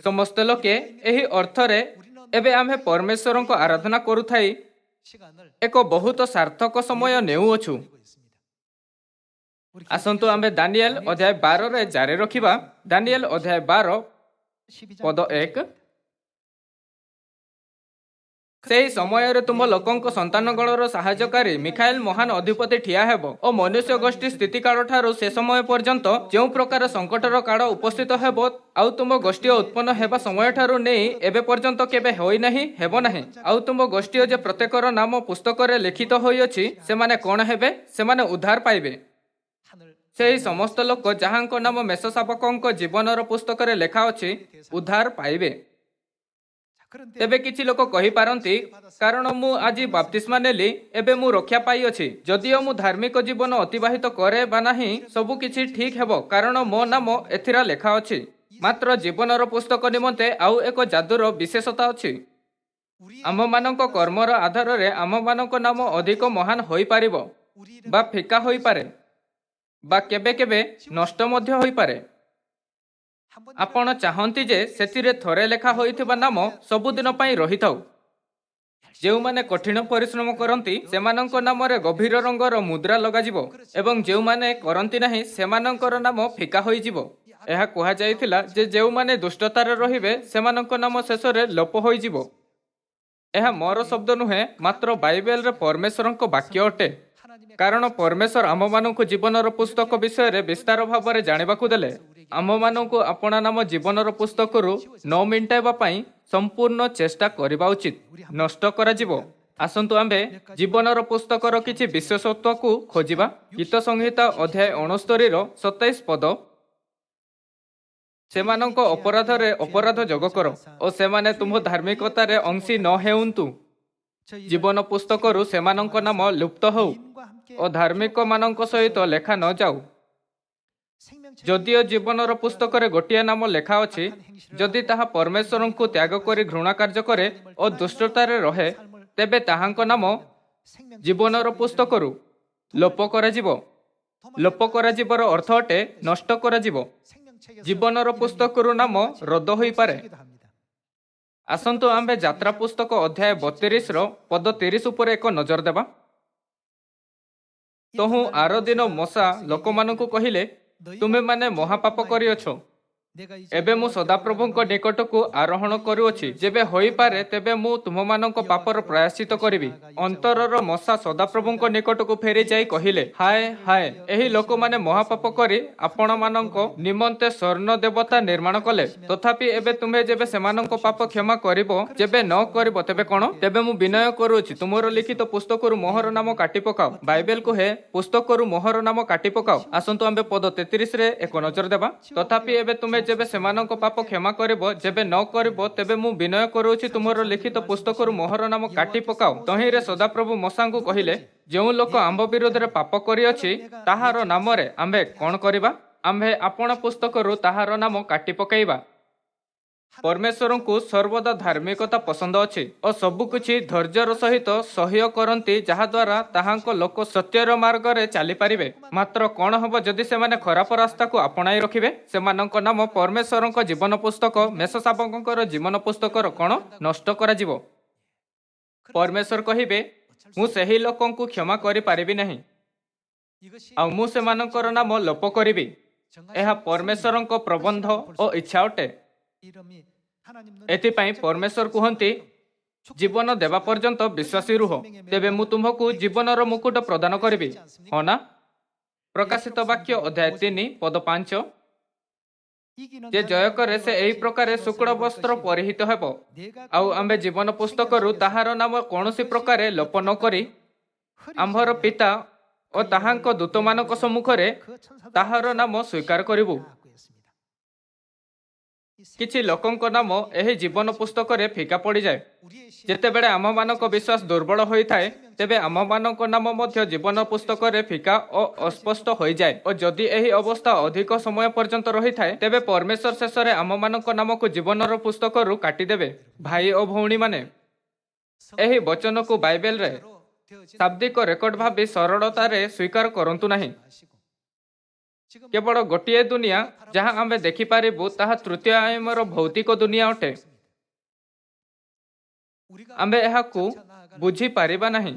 ସମସ୍ତ ଲୋକେ ଏହି ଅର୍ଥରେ एबे आम्हे परमेश्वर को आराधना करुथाई एक बहुत सार्थक समय नेउअछु। आसंतु आम्हे दानिएल अध्याय 12 रे जारी रखिबा। दानिएल अध्याय 12 पद 1। सेही समय रे तुम लोकंक संतानगणर साहाय्यकारी मिखाएल महान अधिपति ठिया हेबो ओ मनुष्य गोष्ठी स्थिति काल ठारू से समय पर्यंत जो प्रकार संकटर काल उपस्थित हेबो आउ तुम गोष्ठी उत्पन्न हेबा समय ठारू नेई एबे पर्यंत केबे होई नाही हेबो नाही। आउ तुम गोष्ठी जे प्रत्येकर नाम पुस्तक रे लिखित होई अछि सेमाने कोन हेबे? सेमाने उद्धार पाइबे। सेही समस्त लोक जहांक नाम मेषशाबकଙ୍କ जीवनर पुस्तक रे लेखा अछि उद्धार पाइबे। तेबे किछि लोक कहि पारंती कारण मु आज बाप्तिस्मा नेली एबे मु रक्षा पाई अछि, जदिओ मु धार्मिक जीवन अतिबाहित करे बा नाही सबु किछि ठीक हेबो कारण मो नाम एथिरा लेखा अछि। मात्र जीवनर पुस्तक निमंते आउ एक जादुर विशेषता अछि। आम मानक कर्मर आधार रे आम मानक नाम अधिक महान होई पारिबो बा फिका होई पारे बा केबे केबे नष्ट मध्य होई पारे। आपण चाहंती जे सेतिरे थरे लेखा होइथिबा नाम सबुदिन पई रहिथाउ। जेउ माने कठिन परिश्रम करंती सेमानंक नाम रे गभीर रंगर मुद्रा लगाजिबो एवं जेउ माने करंती नाही सेमानंकर नाम फिका होई जिवो। एहा कुहा जायथिला जे जेउ माने दुष्टतारे रहिबे सेमानंक नाम शेषरे लोप होई जिवो। एहा मोर शब्द नुहे मात्र बाइबेल रे परमेश्वरंक वाक्य अटे। कारण परमेश्वर आम मानक जीवनर पुस्तक विषय रे विस्तार भाव रे जानिबाकु देले आम मानक अपना नाम जीवनर पुस्तक रु न मिंटाइबा पई संपूर्ण चेष्टा करिबा उचित, नष्ट करा जिवो। आसंतु आम्बे जीवनर पुस्तकर किछि विशेषत्व को खोजिबा। गीत संहिता अध्याय 69 रो 27 पद। सेमानंक अपराध रे अपराध जोग करो ओ सेमाने तुम धार्मिकता रे अंशी न हेउंतु। जीवन पुस्तक रु सेमानंक नाम लुप्त हो ओ धार्मिक मानंक सहित लेखा न जाऊ। जदिओ जीवनर पुस्तक रे गोटिए नाम लेखा अछि, जदि ताहा परमेश्वर को त्याग करी घृणा कार्य करे और दुष्टतारे रहे तेबे ताहांक नाम जीवनर पुस्तक रु लोप करा जिवो। लोप करा जिवर अर्थ अटे नष्ट करा जिवो। जीवनर पुस्तक रु नाम रद्द होई पारे। आसंतु आम्बे यात्रा पुस्तक अध्याय 32 रो पद 30 ऊपर एक नजर देबा। तहु आर दिन मशा लोकमानंकु कहिले तुमे माने महापाप करिअछो। एबे मु सदाप्रभुଙ୍କ निकटକୁ आरोहण करुअछि। जेबे होई पारे तेबे मु तुमମାନଙ୍କ पापर प्रायश्चित करिवि। अंतरर मशा सदाप्रभुଙ୍କ निकटକୁ फेरी जाई कहिले हाय हाय एही लोकमाने महापाप करी आपणମାନଙ୍କ निमन्ते स्वर्ण देवता निर्माण कले। तथापि एबे तुमे जेबे सेमानଙ୍କ पाप क्षमा करिवो जेबे न करिवो तेबे कोन? तेबे मु विनय करुअछि तुमरो लिखित पुस्तकरु मोहर नाम काटी पकाओ। बाइबेल को हे पुस्तकरु मोहर नाम काटी पकाओ। आसंतु आम्बे पद 33 रे एक नजर देबा। तथापि एबे तुमे जेबे सेमानंक पाप क्षमा करिवो जेबे न करिवो तेबे मु विनय करुछि तुमरो लिखित पुस्तकरु मोहर नाम काटी पकाओ। तहिरे सदाप्रभु मशांकु कहिले जेउ लोक आम्ब विरोध रे पाप करिअछि ताहार नाम रे आम्बे कोन करिबा? आम्बे आपण पुस्तकरु ताहार नाम काटी पकाइबा। परमेश्वर को सर्वदा धार्मिकता पसंद अछि और सबु किछि धैर्यर सहित सहय करंती जहा द्वारा ताहांक लोक सत्यर मार्ग रे चली पारिबे। मात्र कोन हबो जदि से माने खराब रास्ता को अपनाई रखिबे? सेमानंक नाम परमेश्वरंक जीवन पुस्तक मेषशाबकଙ୍କର जीवन पुस्तकर कोन नष्ट करा जिवो। परमेश्वर कहिबे मु सेही लोकंकु क्षमा करि पारिबि नाही आ मु सेमानंकर नाम लोप करिबि। एहा परमेश्वरंक प्रबंध ओ इच्छा अटे। एथिपाई परमेश्वर कहते जीवन देवा पर्यंत विश्वासी रुह तेबे मु तुमको जीवनर मुकुट प्रदान करिबि। हाँ ना? प्रकाशित वाक्य अध्याय 3 पद 5। जे जय करे से एही प्रकार शुक्ल वस्त्र परिहित हेबो आउ आम्बे जीवन पुस्तकरु ताहार नाम कौनसी प्रकारे लोप न करी आम्भर पिता और ताहांक दूतमानक सम्मुखरे ताहार नाम स्वीकार करिबु। किछि लोकंक नाम एही जीवन पुस्तक रे फिका पड़ी जाए। जेतेबेले आम मानक विश्वास दुर्बल होई थाए तेबे आम मानक नाम मध्य जीवन पुस्तक रे फिका और अस्पष्ट होई जाए और जदि एही अवस्था अधिक समय पर्यंत रही थाए तेबे परमेश्वर शेष रे आम मानक नाम को जीवनर पुस्तक रु काटी देबे। भाई और भौणी माने एही वचन को बाइबेल रे शाब्दिक रेकर्ड भाबी सरलता रे स्वीकार करंतु नाही। केवल गोटे दुनिया जहाँ आमे देखिपारिबु ताहा तृतीय आयामर भौतिक दुनिया अटे। आम्भे एहाकु बुझी पारिबा नाही।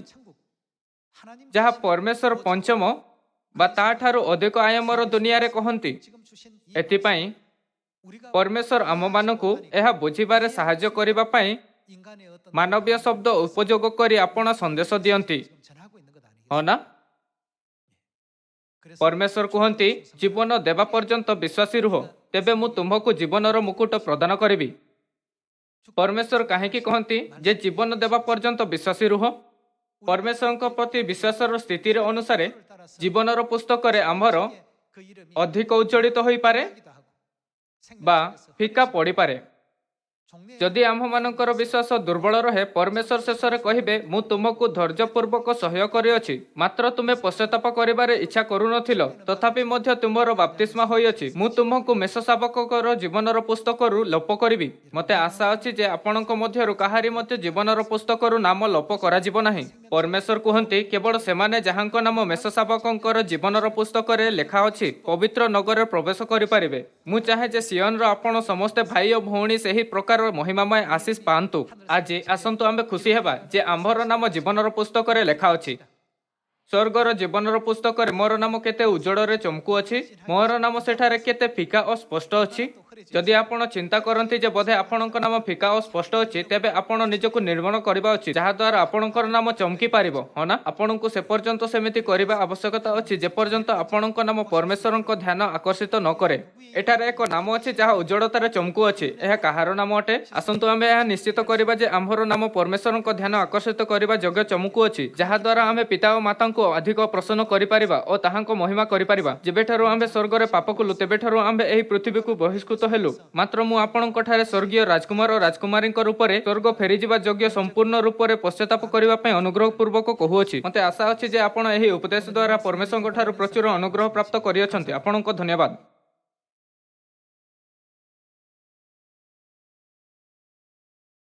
जहाँ परमेश्वर पंचम बा ताठारु अधिक आयामर दुनिया रे कहंती। एथिपाई परमेश्वर आममानकु एहा बुझिबारे साहाय्य करिबा पाई मानवीय शब्द उपयोग करी आपण संदेश दियंती। हो ना? परमेश्वर कहंती जीवन देवा पर्यंत विश्वासी रुह, तेबे मु तुमको जीवनर मुकुट प्रदान करिबी। परमेश्वर काहेकि कहंती जे जीवन देवा पर्यंत विश्वासी रुह? परमेश्वर प्रति विश्वासर स्थिति अनुसार जीवनर पुस्तक रे आमर अधिक उज्जड़ित होई पारे बा फिका पड़ी पारे। जदि आम मानकर विश्वास दुर्बल रहे, परमेश्वर शेष में कहिबे मु तुमको धैर्यपूर्वक सह्य करिअछि, मात्र तुमे पश्चाताप करिबारे इच्छा करुनथिल, तथापि मध्य तुमर बाप्तिस्मा होइअछि। मु तुमको मेष शावकर जीवनर पुस्तकरू लोप करिबि। मते आशा अछि जे आपणक मध्यरु काहारी मते जीवनर पुस्तकरू नाम लोप कराजिब नाही। परमेश्वर कहंती केवल सेमाने जहांक नाम मेष शावकंकर जीवनर पुस्तक रे लेखा अछि पवित्र नगर प्रवेश करि पारिबे। मु चाहे जे सियनर आपण समस्त भाई और भौणी सही प्रकार महिमामय आशीष पांतु। आज आसंतु आमे खुशी हेबा जे आंभर नाम जीवनर पुस्तक रे लेखा अछि। स्वर्गर जीवनर पुस्तक रे मोर नाम केते उज्जवल रे चमकु अछि, मोर नाम सेठारे केते फिका और स्पष्ट अछि। जदि आपण चिंता करंती जे बोधे आपणक नाम फिका और स्पष्ट अछि, तेबे आपण निजको निर्माण करबा अछि जहा द्वारा आपणकर नाम चमकी पारिबो। हो ना? आपणको से पर्यंत सेमिति करबा आवश्यकता अछि जे पर्यंत आपणक नाम परमेश्वरक ध्यान आकर्षित न करे। एठारे एक नाम अछि जहा उज्जवलतार चमकु अछि। एहा काहार नाम अटे? आसंतु आमे एहा निश्चित करबा जे आंभर नाम परमेश्वरक ध्यान आकर्षित करबा योग्य चमकु अछि, जहा द्वारा आमे पिता और माता को अधिक प्रसन्न करि पारिबा और ताहांको महिमा करि पारिबा। जेबेठारु आमे स्वर्ग रे पाप कलु, तेबेठारु आमे एही पृथ्वी को बहिष्कृत हेलु। मात्र मु आपणक ठारे स्वर्गीय राजकुमार और राजकुमारी रूप में स्वर्ग फेरीजिबा योग्य संपूर्ण रूप में पश्चाताप करबा पई अनुग्रह पूर्वक कहूछि। मते आशा अछि जे आपण एही उपदेश द्वारा परमेश्वरक ठारू प्रचुर अनुग्रह प्राप्त करियछन्ति। आपणको धन्यवाद।